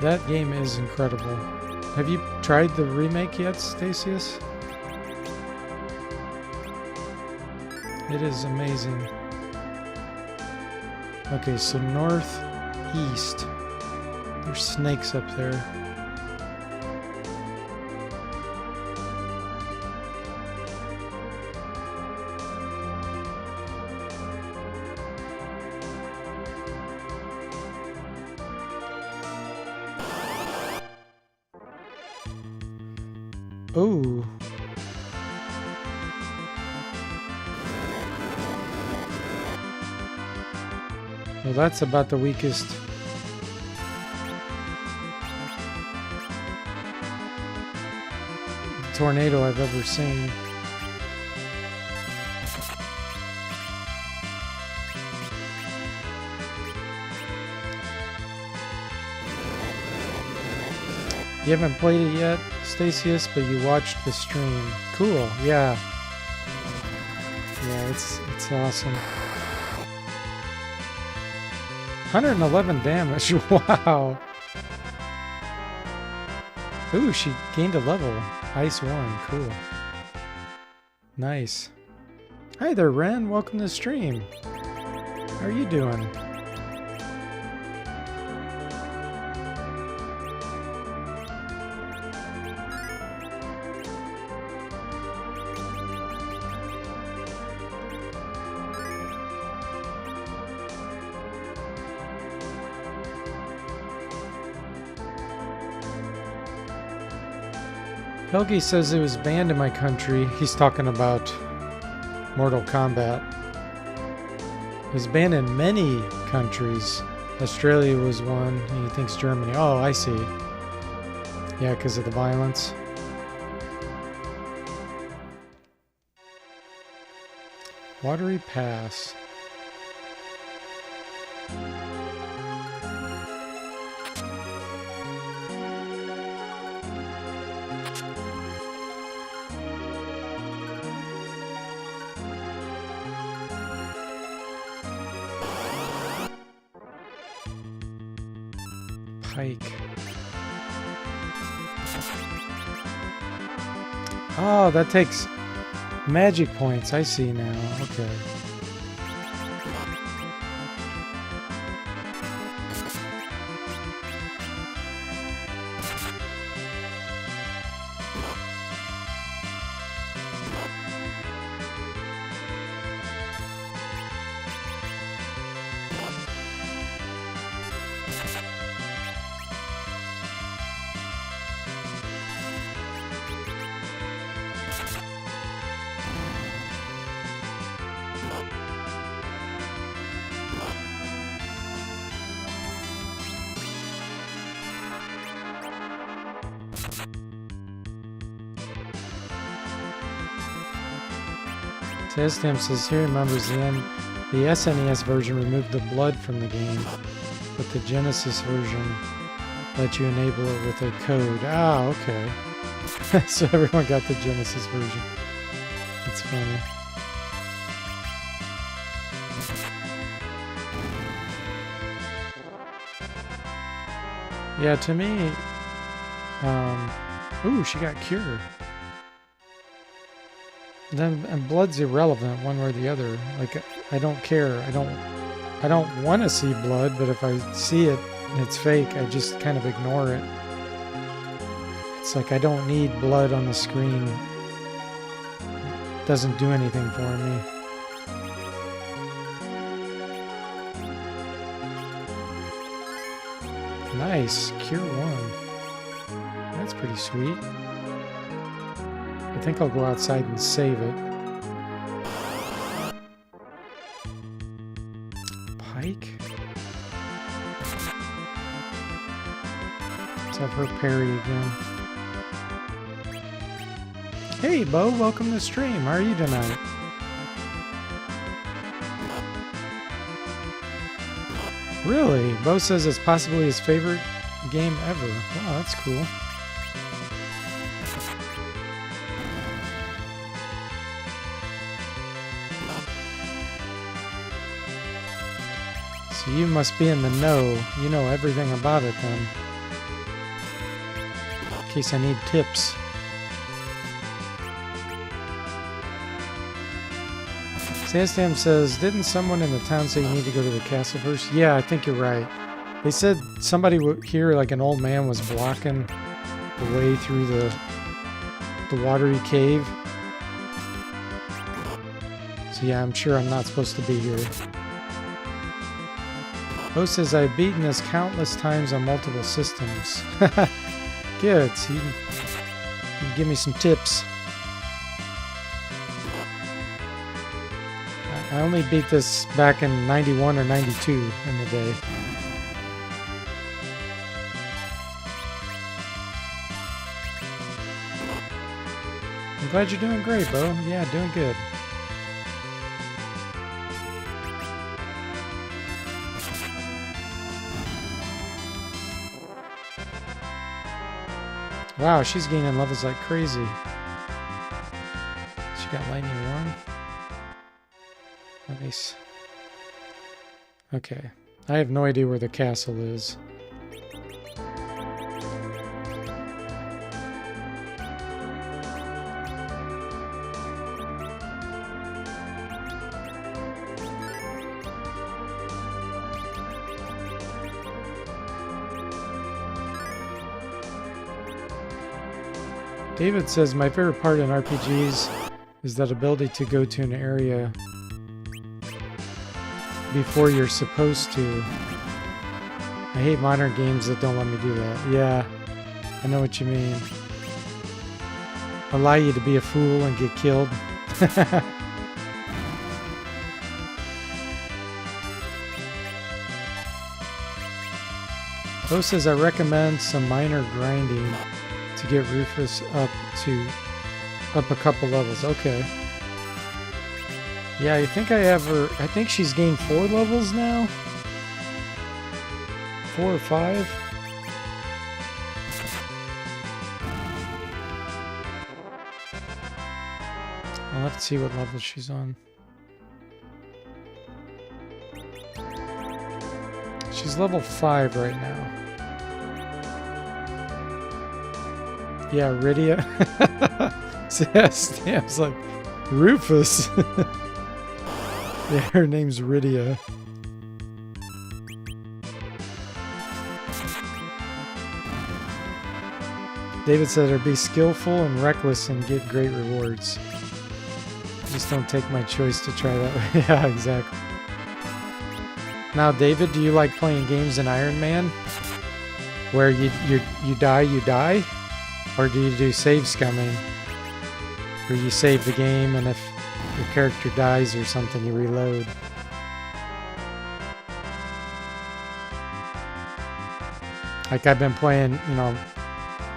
That game is incredible. Have you tried the remake yet, Stasius? It is amazing. Okay, so northeast. There's snakes up there. Oh. Well, that's about the weakest. Tornado I've ever seen. You haven't played it yet, Stasius, but you watched the stream. Cool, yeah. Yeah, it's awesome. 111 damage, wow. Ooh, she gained a level. Ice 1, cool. Nice. Hi there, Ren. Welcome to the stream. How are you doing? Helgi says it was banned in my country. He's talking about Mortal Kombat. It was banned in many countries. Australia was one. He thinks Germany. Oh, I see. Yeah, because of the violence. Watery Pass. Pike. Oh, that takes magic points. I see now. Okay. Testam says he remembers the SNES version removed the blood from the game, but the Genesis version let you enable it with a code. Ah, okay. So everyone got the Genesis version. That's funny. Yeah, to me, ooh, she got cured. Then and blood's irrelevant one way or the other. Like I don't care. I don't want to see blood, but if I see it and it's fake, I just kind of ignore it. It's like I don't need blood on the screen. It doesn't do anything for me. Nice, Cure 1. That's pretty sweet. I think I'll go outside and save it. Pike? Let's have her parry again. Hey, Bo, welcome to the stream. How are you tonight? Really? Bo says it's possibly his favorite game ever. Wow, that's cool. So you must be in the know. You know everything about it then. In case I need tips. Sandstam says, didn't someone in the town say you need to go to the castle first? Yeah, I think you're right. They said somebody here, like an old man, was blocking the way through the watery cave. So yeah, I'm sure I'm not supposed to be here. Bo says, I've beaten this countless times on multiple systems. Good, so you can give me some tips. I only beat this back in 91 or 92 in the day. I'm glad you're doing great, Bo. Yeah, doing good. Wow, she's gaining levels like crazy. She got lightning 1. Nice. Okay. I have no idea where the castle is. David says, my favorite part in RPGs is that ability to go to an area before you're supposed to. I hate modern games that don't let me do that. Yeah, I know what you mean. Allow you to be a fool and get killed. Bo says, I recommend some minor grinding to get Rufus up a couple levels. Okay. Yeah, I think I have her. I think she's gained 4 levels now. 4 or 5. I'll have to see what level she's on. She's level 5 right now. Yeah, Rydia. Yeah, Stam's like, Rufus. Yeah, her name's Rydia. David said, or be skillful and reckless and get great rewards. Just don't take my choice to try that way. Yeah, exactly. Now, David, do you like playing games in Iron Man? Where you die? Or do you do save scumming? Where you save the game and if your character dies or something, you reload. Like I've been playing, you know,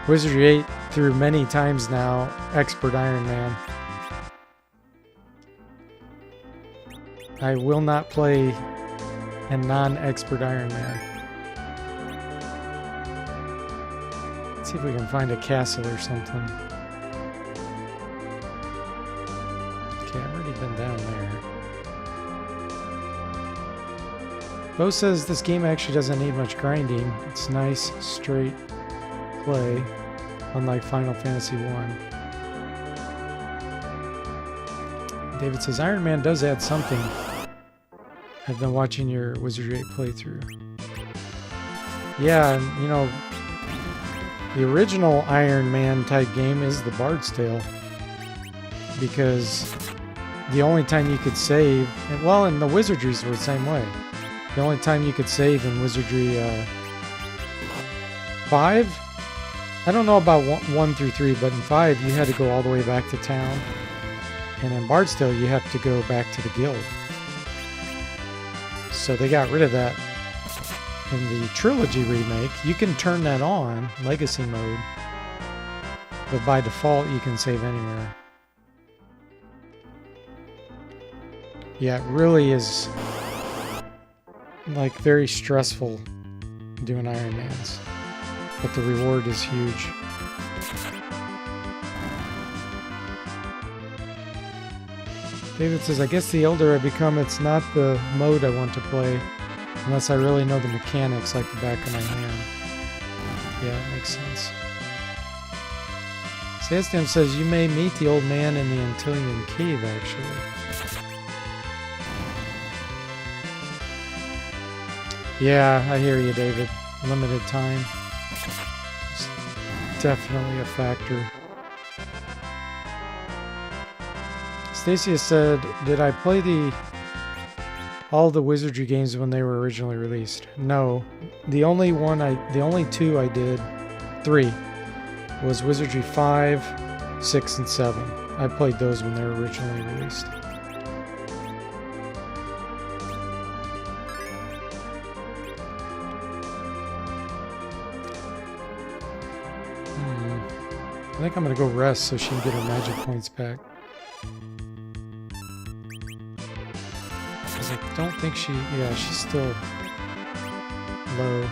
Wizardry 8 through many times now, Expert Iron Man. I will not play a non-Expert Iron Man. Let's see if we can find a castle or something. Okay, I've already been down there. Bo says this game actually doesn't need much grinding. It's nice, straight play, unlike Final Fantasy 1. David says, Iron Man does add something. I've been watching your Wizardry 8 playthrough. Yeah, you know, the original Iron Man type game is the Bard's Tale. Because the only time you could save, well, and the Wizardries were the same way. The only time you could save in Wizardry 5, I don't know about 1 through 3, but in 5 you had to go all the way back to town. And in Bard's Tale you have to go back to the guild. So they got rid of that in the Trilogy remake. You can turn that on, Legacy mode, but by default you can save anywhere. Yeah, it really is like very stressful doing Iron Mans, but the reward is huge. David says, I guess the older I become, it's not the mode I want to play unless I really know the mechanics like the back of my hand. Yeah, it makes sense. Sandstam says, you may meet the old man in the Antillean cave, actually. Yeah, I hear you, David. Limited time. It's definitely a factor. Stacia said, did I play all the Wizardry games when they were originally released? No. The only two I did, 3, was Wizardry 5, 6, and 7. I played those when they were originally released. I think I'm gonna go rest so she can get her magic points back. Because I don't think yeah, she's still low.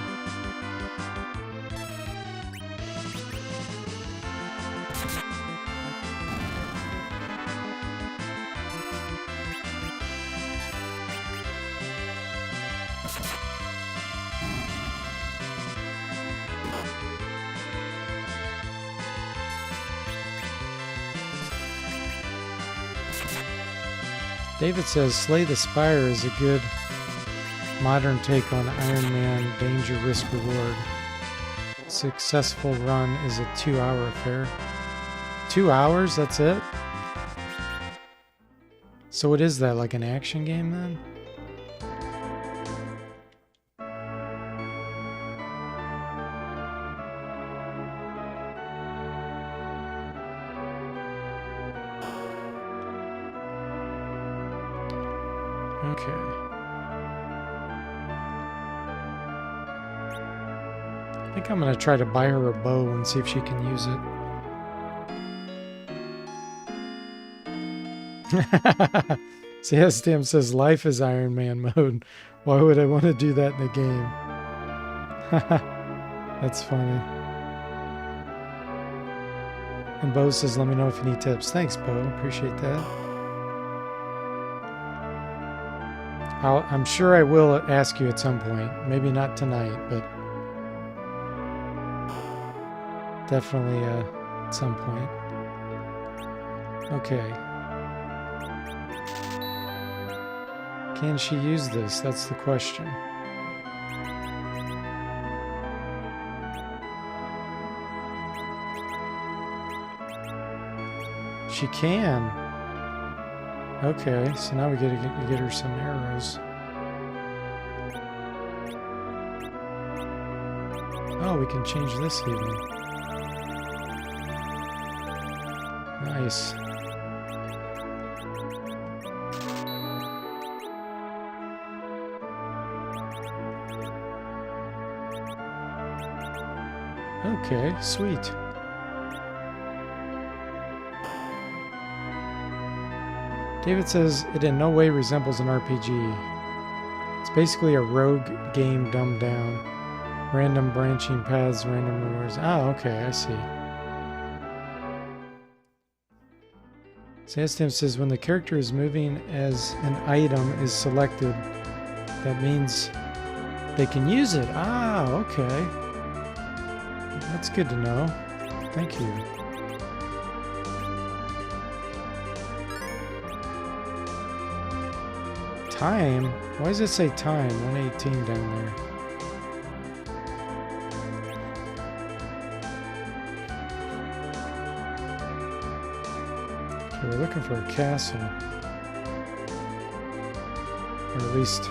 David says Slay the Spire is a good modern take on Iron Man danger risk reward. Successful run is a 2-hour affair. 2 hours? That's it? So what is that, like an action game then? Okay. I think I'm going to try to buy her a bow and see if she can use it. CSDM says life is Iron Man mode. Why would I want to do that in the game? That's funny. And Bo says, let me know if you need tips. Thanks, Bo. Appreciate that. I'm sure I will ask you at some point. Maybe not tonight, but definitely at some point. Okay. Can she use this? That's the question. She can. Okay, so now we gotta get her some arrows. Oh, we can change this even. Nice. Okay, sweet. David says it in no way resembles an RPG. It's basically a rogue game dumbed down. Random branching paths, random rewards. Oh, okay, I see. Sastam says when the character is moving as an item is selected, that means they can use it. Ah, okay. That's good to know. Thank you. Time? Why does it say time? 118 down there. Okay, we're looking for a castle. Or at least,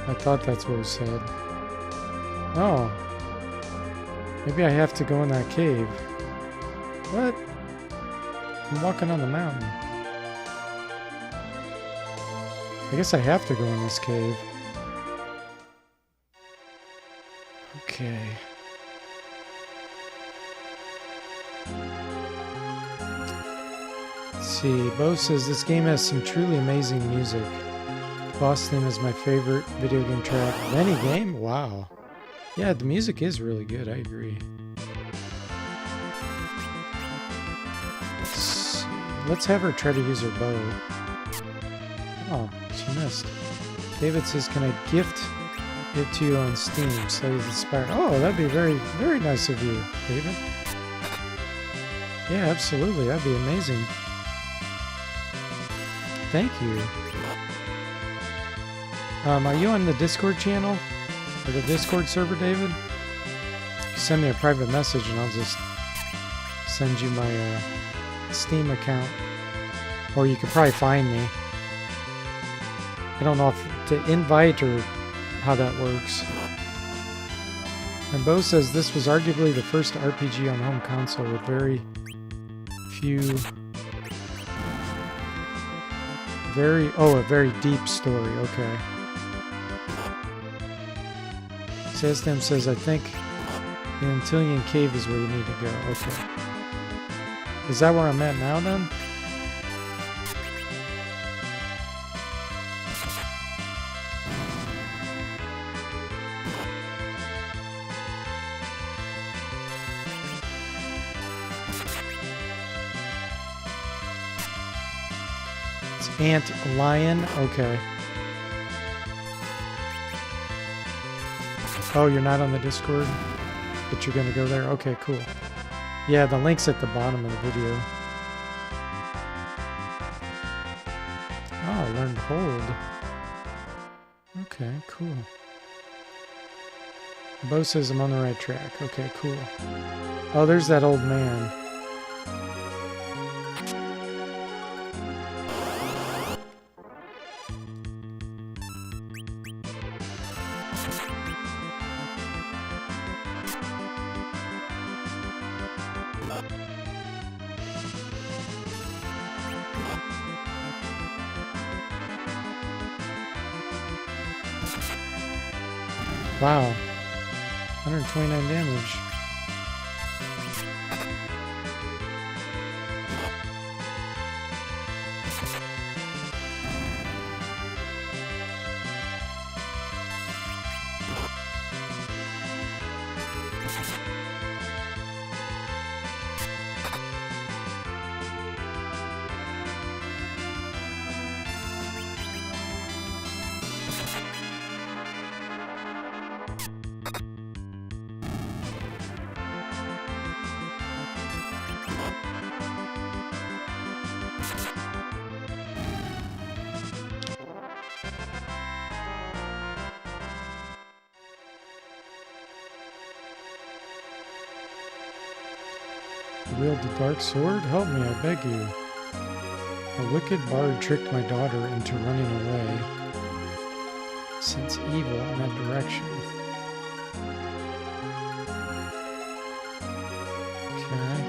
I thought that's what it said. Oh. Maybe I have to go in that cave. What? I'm walking on the mountain. I guess I have to go in this cave. Okay. Let's see. Bo says this game has some truly amazing music. Boss theme is my favorite video game track of any game. Wow. Yeah, the music is really good. I agree. Let's have her try to use her bow. Oh, she missed. David says, can I gift it to you on Steam? Slay the Spire. Oh, that'd be very, very nice of you, David. Yeah, absolutely. That'd be amazing. Thank you. Are you on the Discord channel? Or the Discord server, David? You send me a private message and I'll just send you my Steam account. Or you could probably find me. I don't know if to invite or how that works. And Bo says this was arguably the first RPG on home console with very few... a very deep story, okay. Sastam says, I think the Antillian Cave is where you need to go. Okay. Is that where I'm at now, then? It's Ant Lion? Okay. Oh, you're not on the Discord? But you're going to go there? Okay, cool. Yeah, the link's at the bottom of the video. Oh, learned hold. Okay, cool. Bo says I'm on the right track. Okay, cool. Oh, there's that old man. Wow. 129 damage. Wield the dark sword? Help me, I beg you. A wicked bard tricked my daughter into running away. Sense evil in that direction. Okay.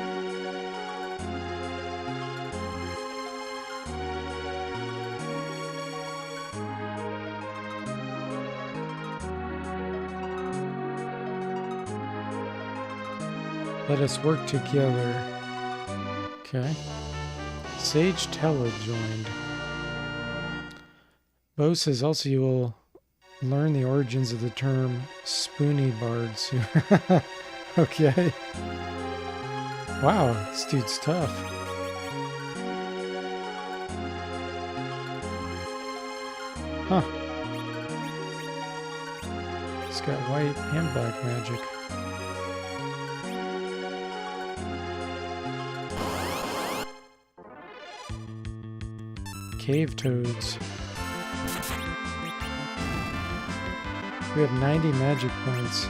Let us work together. Okay. Sage Teller joined. Bo says also you will learn the origins of the term spoony bard soon. Okay. Wow, this dude's tough. Huh. He's got white and black magic. Cave toads. We have 90 magic points.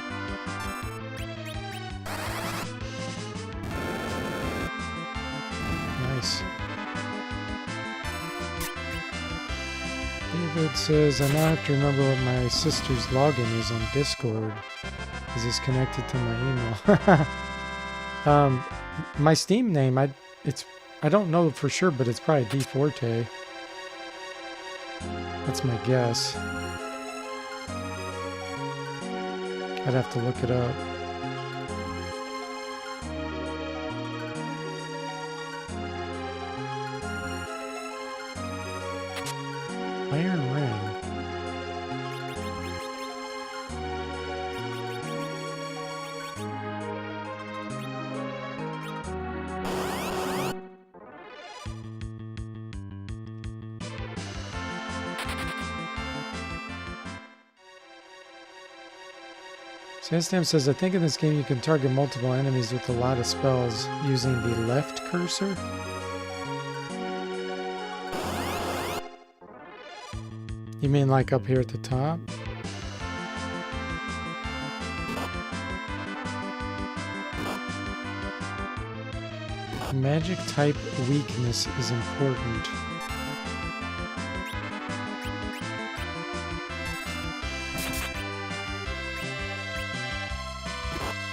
Nice. David says, I now have to remember what my sister's login is on Discord. Is this connected to my email? My Steam name, I don't know for sure, but it's probably D Forte. That's my guess. I'd have to look it up. Iron Ring. Sandstam says, I think in this game you can target multiple enemies with a lot of spells using the left cursor. You mean like up here at the top? Magic type weakness is important.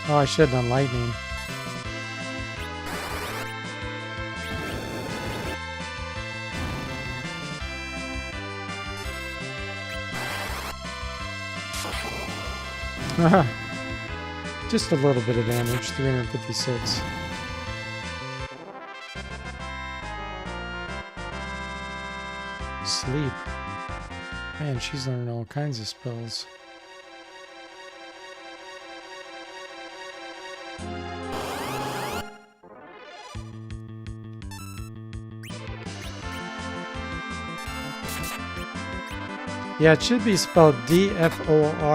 Oh, I should have done lightning. Just a little bit of damage, 356. Sleep. Man, she's learning all kinds of spells. Yeah, it should be spelled D-F-O-R-T-A-E.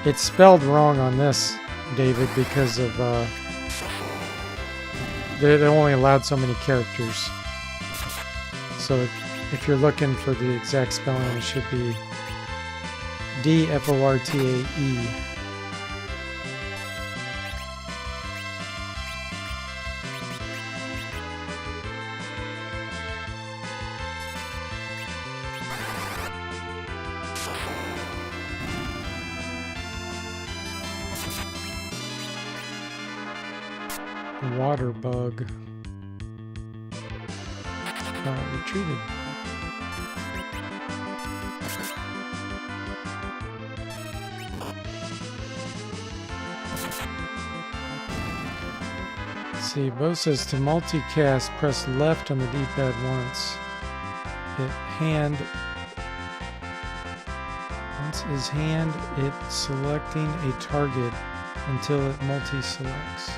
It's spelled wrong on this, David, because of they only allowed so many characters. So if you're looking for the exact spelling, it should be D-F-O-R-T-A-E. Water bug. Retreated. Let's see, Bo says to multicast, press left on the D-pad once. Once is hand, it selecting a target until it multi-selects.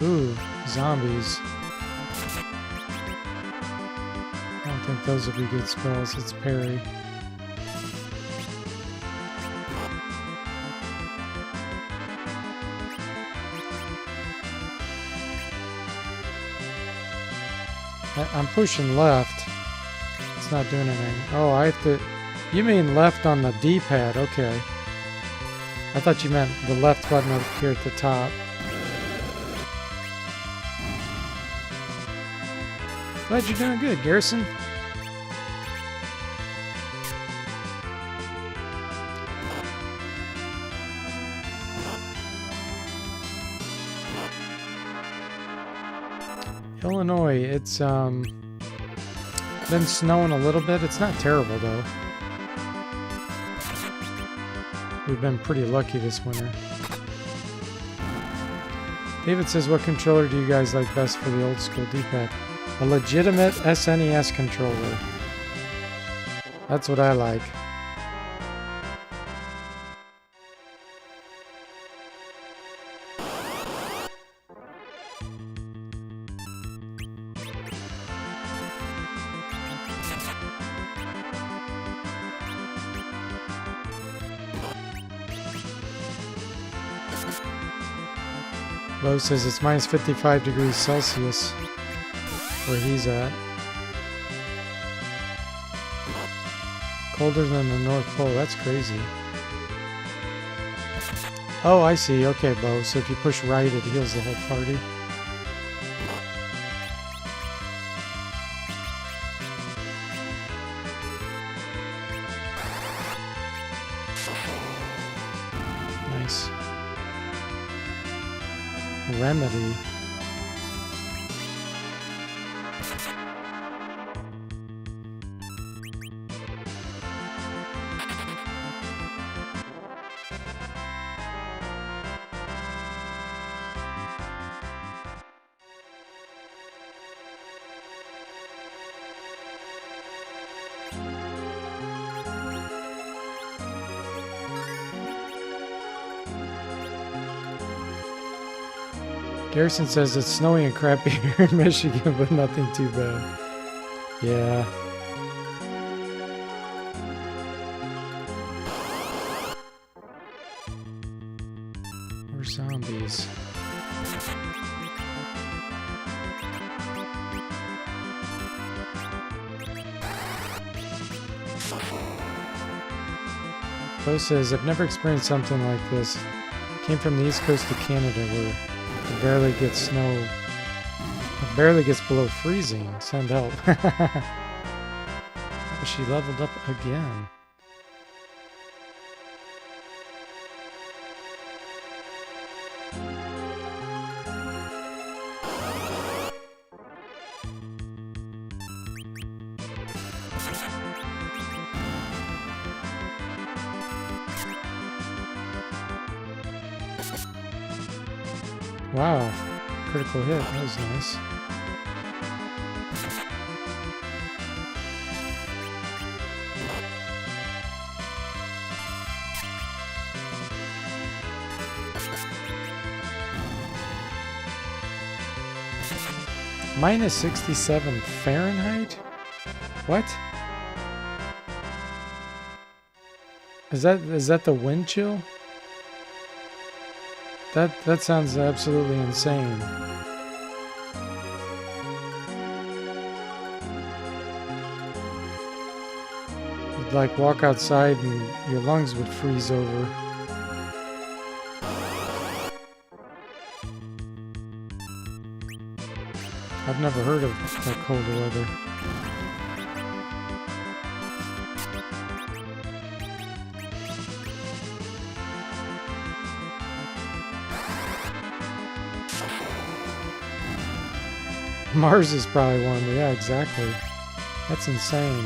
Ooh, zombies. I don't think those would be good spells. It's parry. I'm pushing left. It's not doing anything. Oh, I have to... You mean left on the D-pad. Okay. I thought you meant the left button up here at the top. Glad you're doing good, Garrison. Illinois, it's been snowing a little bit. It's not terrible though. We've been pretty lucky this winter. David says, what controller do you guys like best for the old school D-pad? A legitimate SNES controller. That's what I like. Bo says it's minus 55 degrees Celsius where he's at. Colder than the North Pole. That's crazy. Oh, I see. Okay, Bo. So if you push right, it heals the whole party. Nice. Remedy. Garrison says it's snowy and crappy here in Michigan, but nothing too bad. Yeah. More zombies. Bo says, I've never experienced something like this. Came from the east coast of Canada where it barely gets snow. It barely gets below freezing. Send help. she leveled up again. Wow, critical hit, that was nice. Minus 67 Fahrenheit? What? Is that the wind chill? That sounds absolutely insane. You'd like walk outside and your lungs would freeze over. I've never heard of that cold weather. Mars is probably warm. Yeah, exactly. That's insane.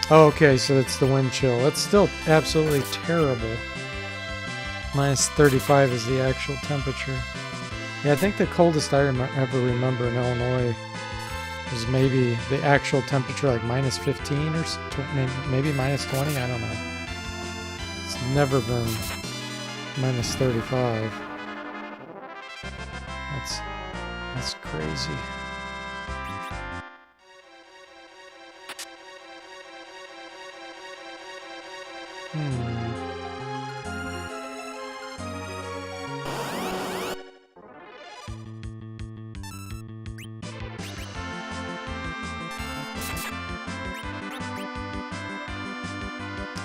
Oh, okay, so it's the wind chill. That's still absolutely terrible. Minus 35 is the actual temperature. Yeah, I think the coldest I ever remember in Illinois was maybe the actual temperature, like minus 15 or maybe minus 20. I don't know. It's never been minus 35. That's crazy.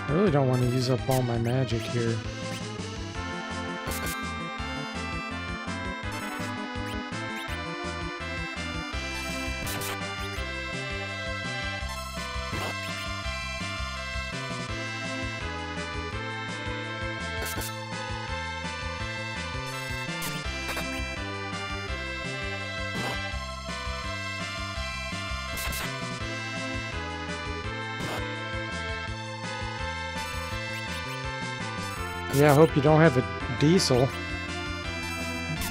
I really don't want to use up all my magic here. Yeah, I hope you don't have a diesel.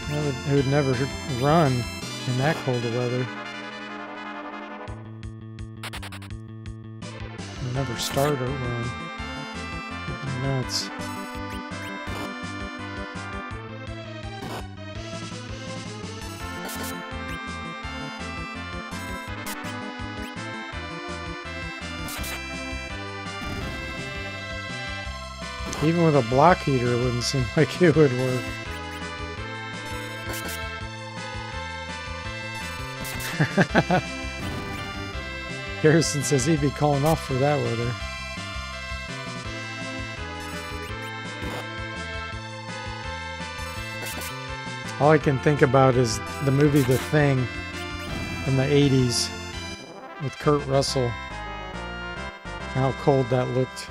It would never run in that cold of weather. It would never start or run. It'd be nuts. Even with a block heater, it wouldn't seem like it would work. Harrison says he'd be calling off for that weather. All I can think about is the movie The Thing from the 80s with Kurt Russell. How cold that looked.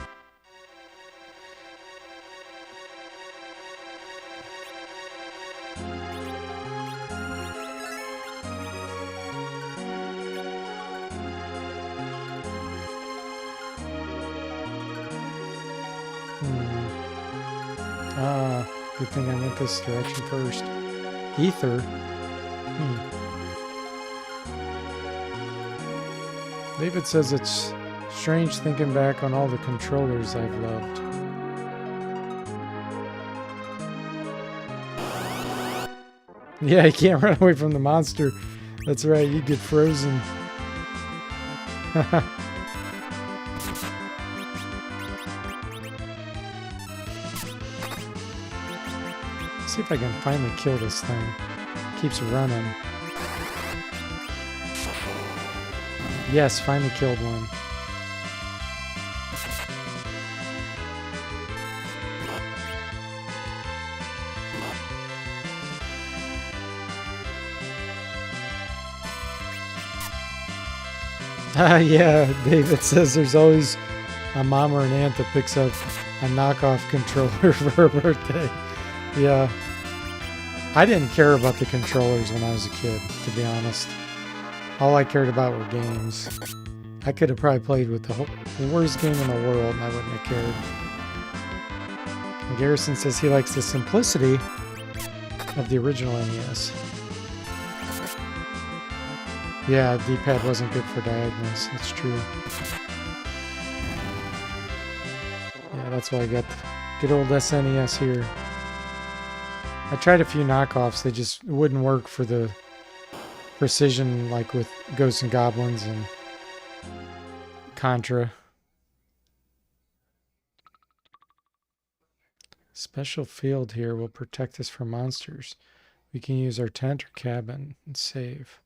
Good thing I went this direction first. Ether? David says it's strange thinking back on all the controllers I've loved. Yeah, you can't run away from the monster. That's right, you get frozen. See if I can finally kill this thing. It keeps running. Yes, finally killed one. Yeah, David says there's always a mom or an aunt that picks up a knockoff controller for her birthday. Yeah. I didn't care about the controllers when I was a kid, to be honest. All I cared about were games. I could have probably played with the worst game in the world and I wouldn't have cared. And Garrison says he likes the simplicity of the original NES. Yeah, D-pad wasn't good for diagonals. That's true. Yeah, that's why I got good old SNES here. I tried a few knockoffs. They just wouldn't work for the precision like with Ghosts and Goblins and Contra. Special field here will protect us from monsters. We can use our tent or cabin and save.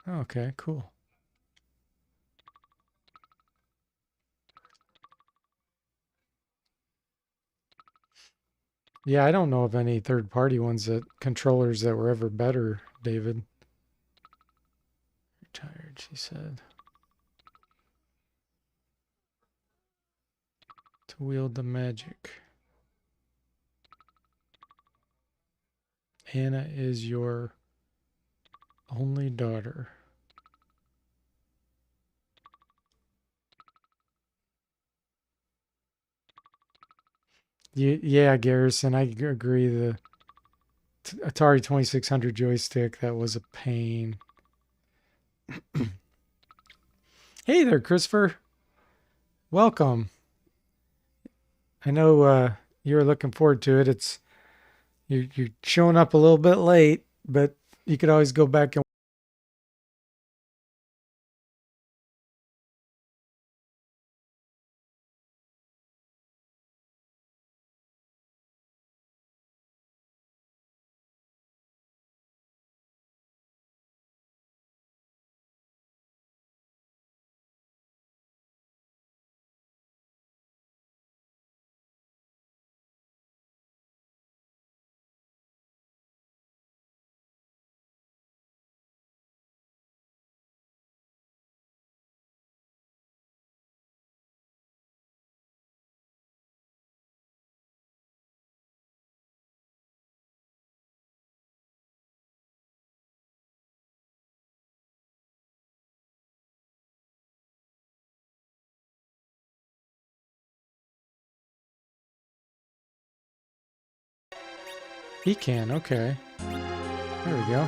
Oh, okay, cool. Yeah, I don't know of any third-party ones controllers that were ever better, David. Retired, she said. To wield the magic. Anna is your only daughter. Yeah, Garrison, I agree. The Atari 2600 joystick, that was a pain. Hey there, Christopher. Welcome. I know you were looking forward to it. You're showing up a little bit late, but you could always go back and he can. Okay. There we go.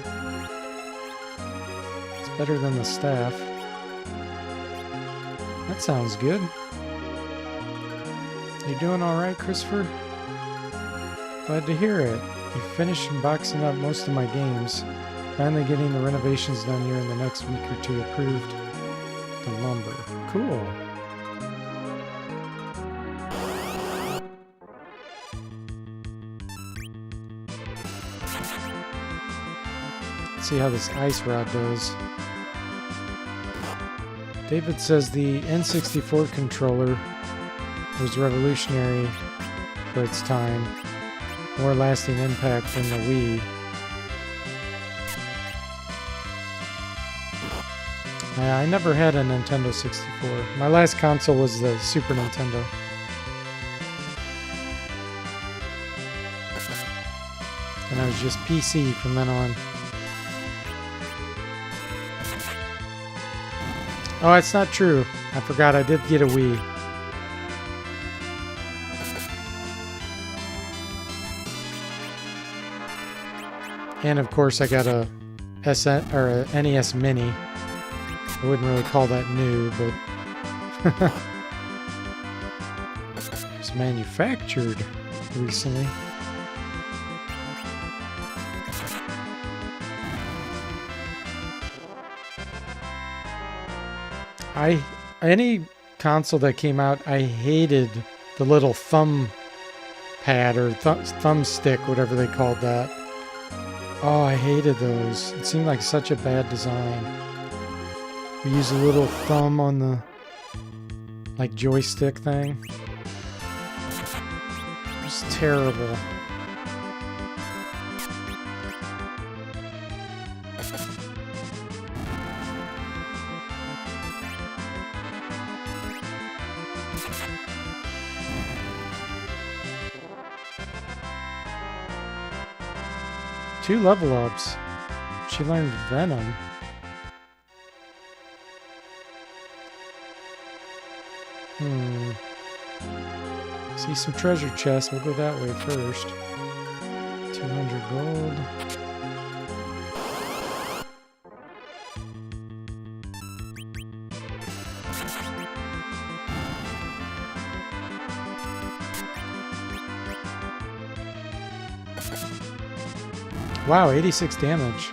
It's better than the staff. That sounds good. You doing all right, Christopher? Glad to hear it. You finished boxing up most of my games. Finally getting the renovations done here in the next week or two. Approved the lumber. Cool. Let's see how this ice rod does. David says the N64 controller was revolutionary for its time. More lasting impact than the Wii. I never had a Nintendo 64. My last console was the Super Nintendo. And I was just PC from then on. Oh, it's not true. I forgot I did get a Wii. And of course I got a NES Mini. I wouldn't really call that new, but it was manufactured recently. Any console that came out, I hated the little thumb pad or thumb stick, whatever they called that. Oh, I hated those. It seemed like such a bad design. We use a little thumb on the like joystick thing. It was terrible. 2 level ups. She learned Venom. See some treasure chests. We'll go that way first. 200 gold. Wow, 86 damage.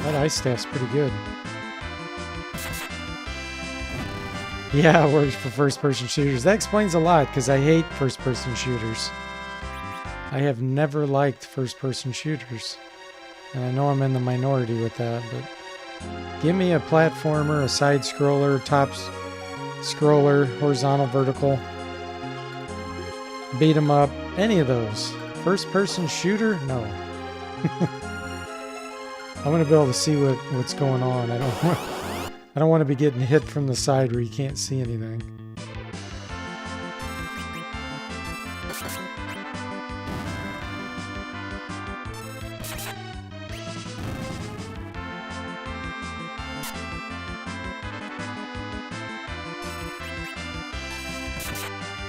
That ice staff's pretty good. Yeah, it works for first-person shooters. That explains a lot, because I hate first-person shooters. I have never liked first-person shooters. And I know I'm in the minority with that, but give me a platformer, a side-scroller, top scroller, horizontal, vertical. Beat 'em up. Any of those. First-person shooter? No. I want to be able to see what's going on. I don't want to be getting hit from the side where you can't see anything.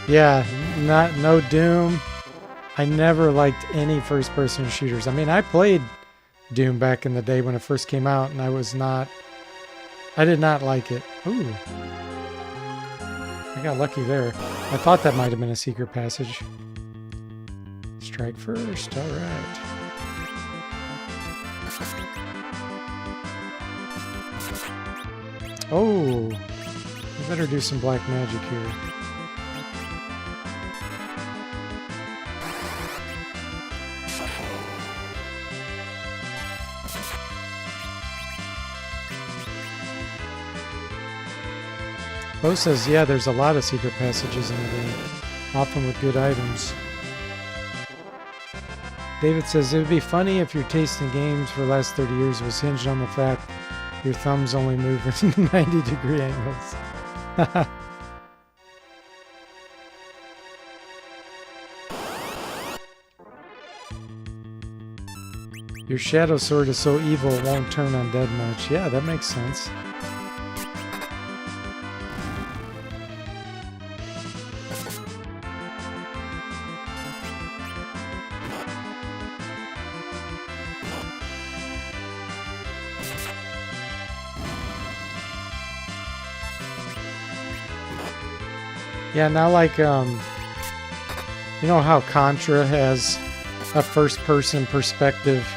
Yeah, no Doom. I never liked any first-person shooters. I mean, I played Doom back in the day when it first came out, and I did not like it. Ooh. I got lucky there. I thought that might have been a secret passage. Strike first. All right. Oh. We better do some black magic here. Bo says, yeah, there's a lot of secret passages in the game, often with good items. David says, it would be funny if your taste in games for the last 30 years was hinged on the fact your thumbs only move in 90-degree angles. Your shadow sword is so evil it won't turn undead much. Yeah, that makes sense. Yeah, now like, you know how Contra has a first-person perspective,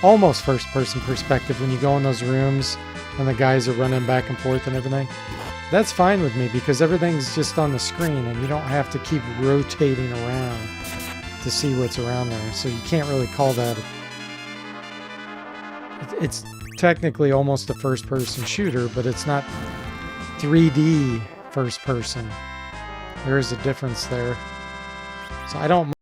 almost first-person perspective when you go in those rooms and the guys are running back and forth and everything? That's fine with me because everything's just on the screen and you don't have to keep rotating around to see what's around there. So you can't really call that... It's technically almost a first-person shooter, but it's not 3D first person. There is a difference there. So I don't...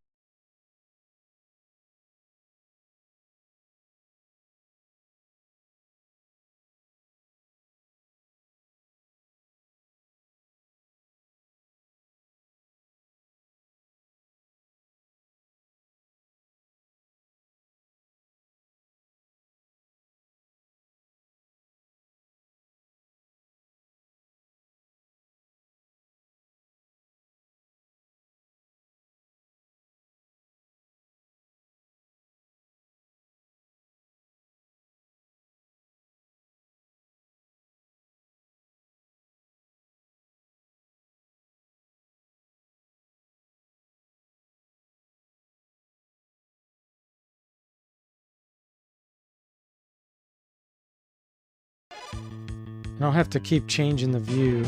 I don't have to keep changing the view.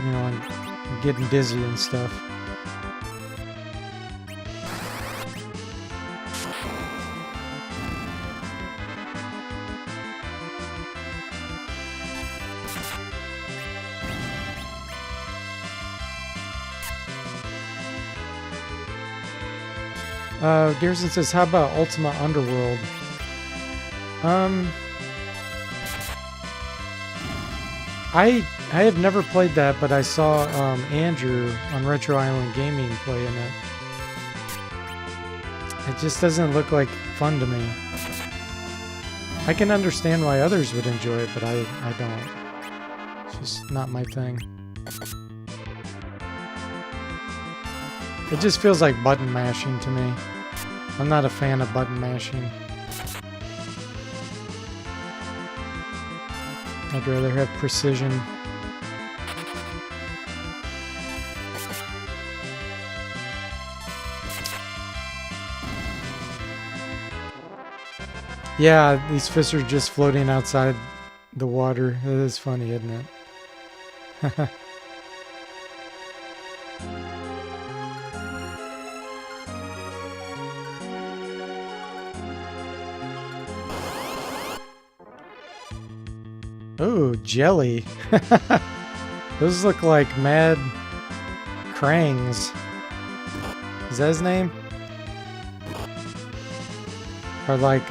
You know, I'm getting dizzy and stuff. Garrison says, how about Ultima Underworld? I have never played that, but I saw Andrew on Retro Island Gaming playing it. It just doesn't look like fun to me. I can understand why others would enjoy it, but I don't. It's just not my thing. It just feels like button mashing to me. I'm not a fan of button mashing. I'd rather have precision. Yeah, these fish are just floating outside the water. It is funny, isn't it? Oh, jelly. Those look like mad Krangs. Is that his name? Or like,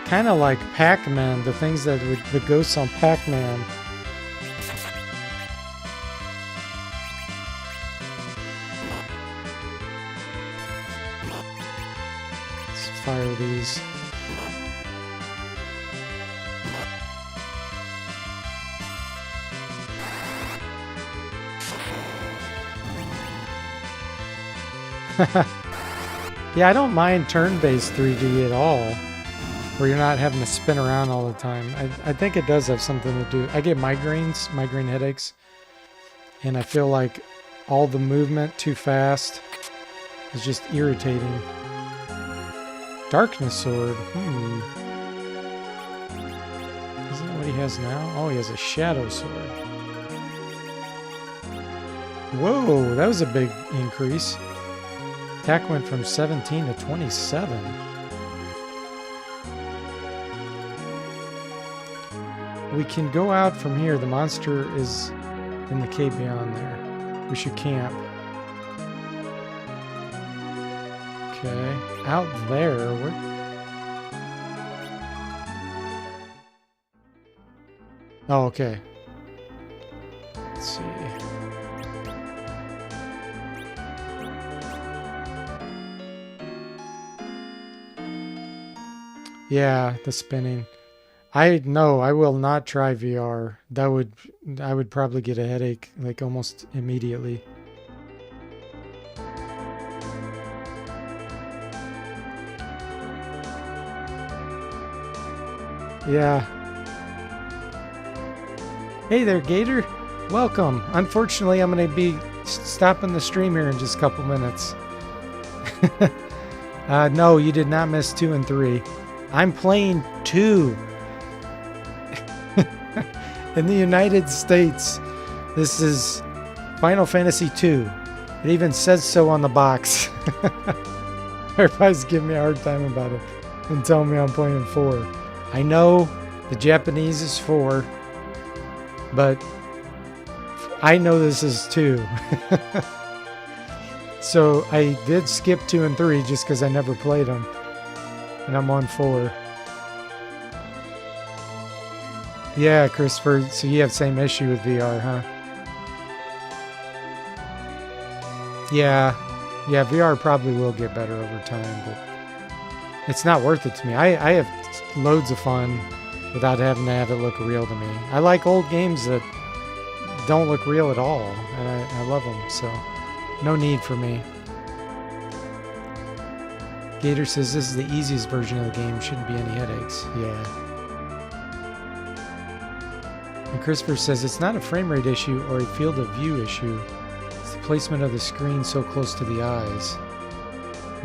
kind of like Pac-Man, the things that would, the ghosts on Pac-Man. Let's fire these. Yeah, I don't mind turn-based 3D at all, where you're not having to spin around all the time. I think it does have something to do. I get migraine headaches, and I feel like all the movement too fast is just irritating. Darkness sword. Isn't that what he has now? Oh, he has a shadow sword. Whoa, that was a big increase. Attack went from 17 to 27. We can go out from here. The monster is in the cave beyond there. We should camp. Okay. Out there. Oh, okay. Let's see. Yeah, the spinning. I will not try VR. I would probably get a headache like almost immediately. Yeah. Hey there, Gator. Welcome. Unfortunately, I'm going to be stopping the stream here in just a couple minutes. No, you did not miss 2 and 3. I'm playing 2. In the United States, this is Final Fantasy 2. It even says so on the box. Everybody's giving me a hard time about it and telling me I'm playing 4. I know the Japanese is 4, but I know this is 2. So I did skip 2 and 3 just because I never played them. And I'm on 4. Yeah, Christopher, so you have the same issue with VR, huh? Yeah, VR probably will get better over time, but it's not worth it to me. I have loads of fun without having to have it look real to me. I like old games that don't look real at all, and I love them, so no need for me. Gator says this is the easiest version of the game. Shouldn't be any headaches. Yeah. And Christopher says it's not a frame rate issue or a field of view issue. It's the placement of the screen so close to the eyes.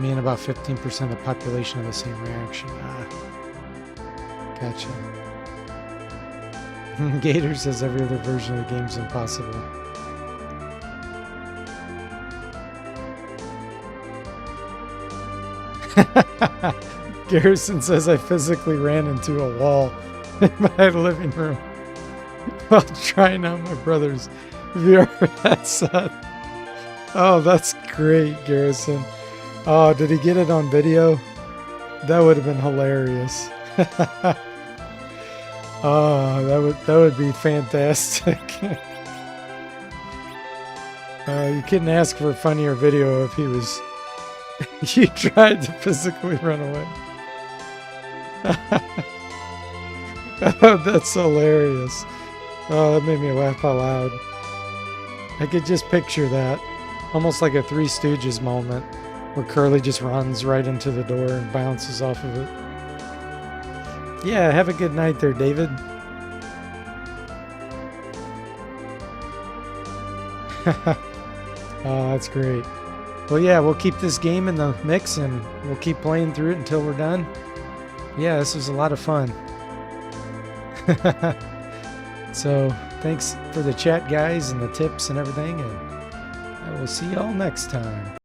Me and about 15% of the population have the same reaction. Gotcha. Gator says every other version of the game is impossible. Garrison says I physically ran into a wall in my living room while trying out my brother's VR headset. Oh, that's great, Garrison. Oh, did he get it on video? That would have been hilarious. Oh, that would be fantastic. You couldn't ask for a funnier video if he was You tried to physically run away. Oh, that's hilarious. Oh, that made me laugh out loud. I could just picture that. Almost like a Three Stooges moment where Curly just runs right into the door and bounces off of it. Yeah, have a good night there, David. Oh, that's great. Well, yeah, we'll keep this game in the mix and we'll keep playing through it until we're done. Yeah, this was a lot of fun. So, thanks for the chat, guys, and the tips and everything, and I will see y'all next time.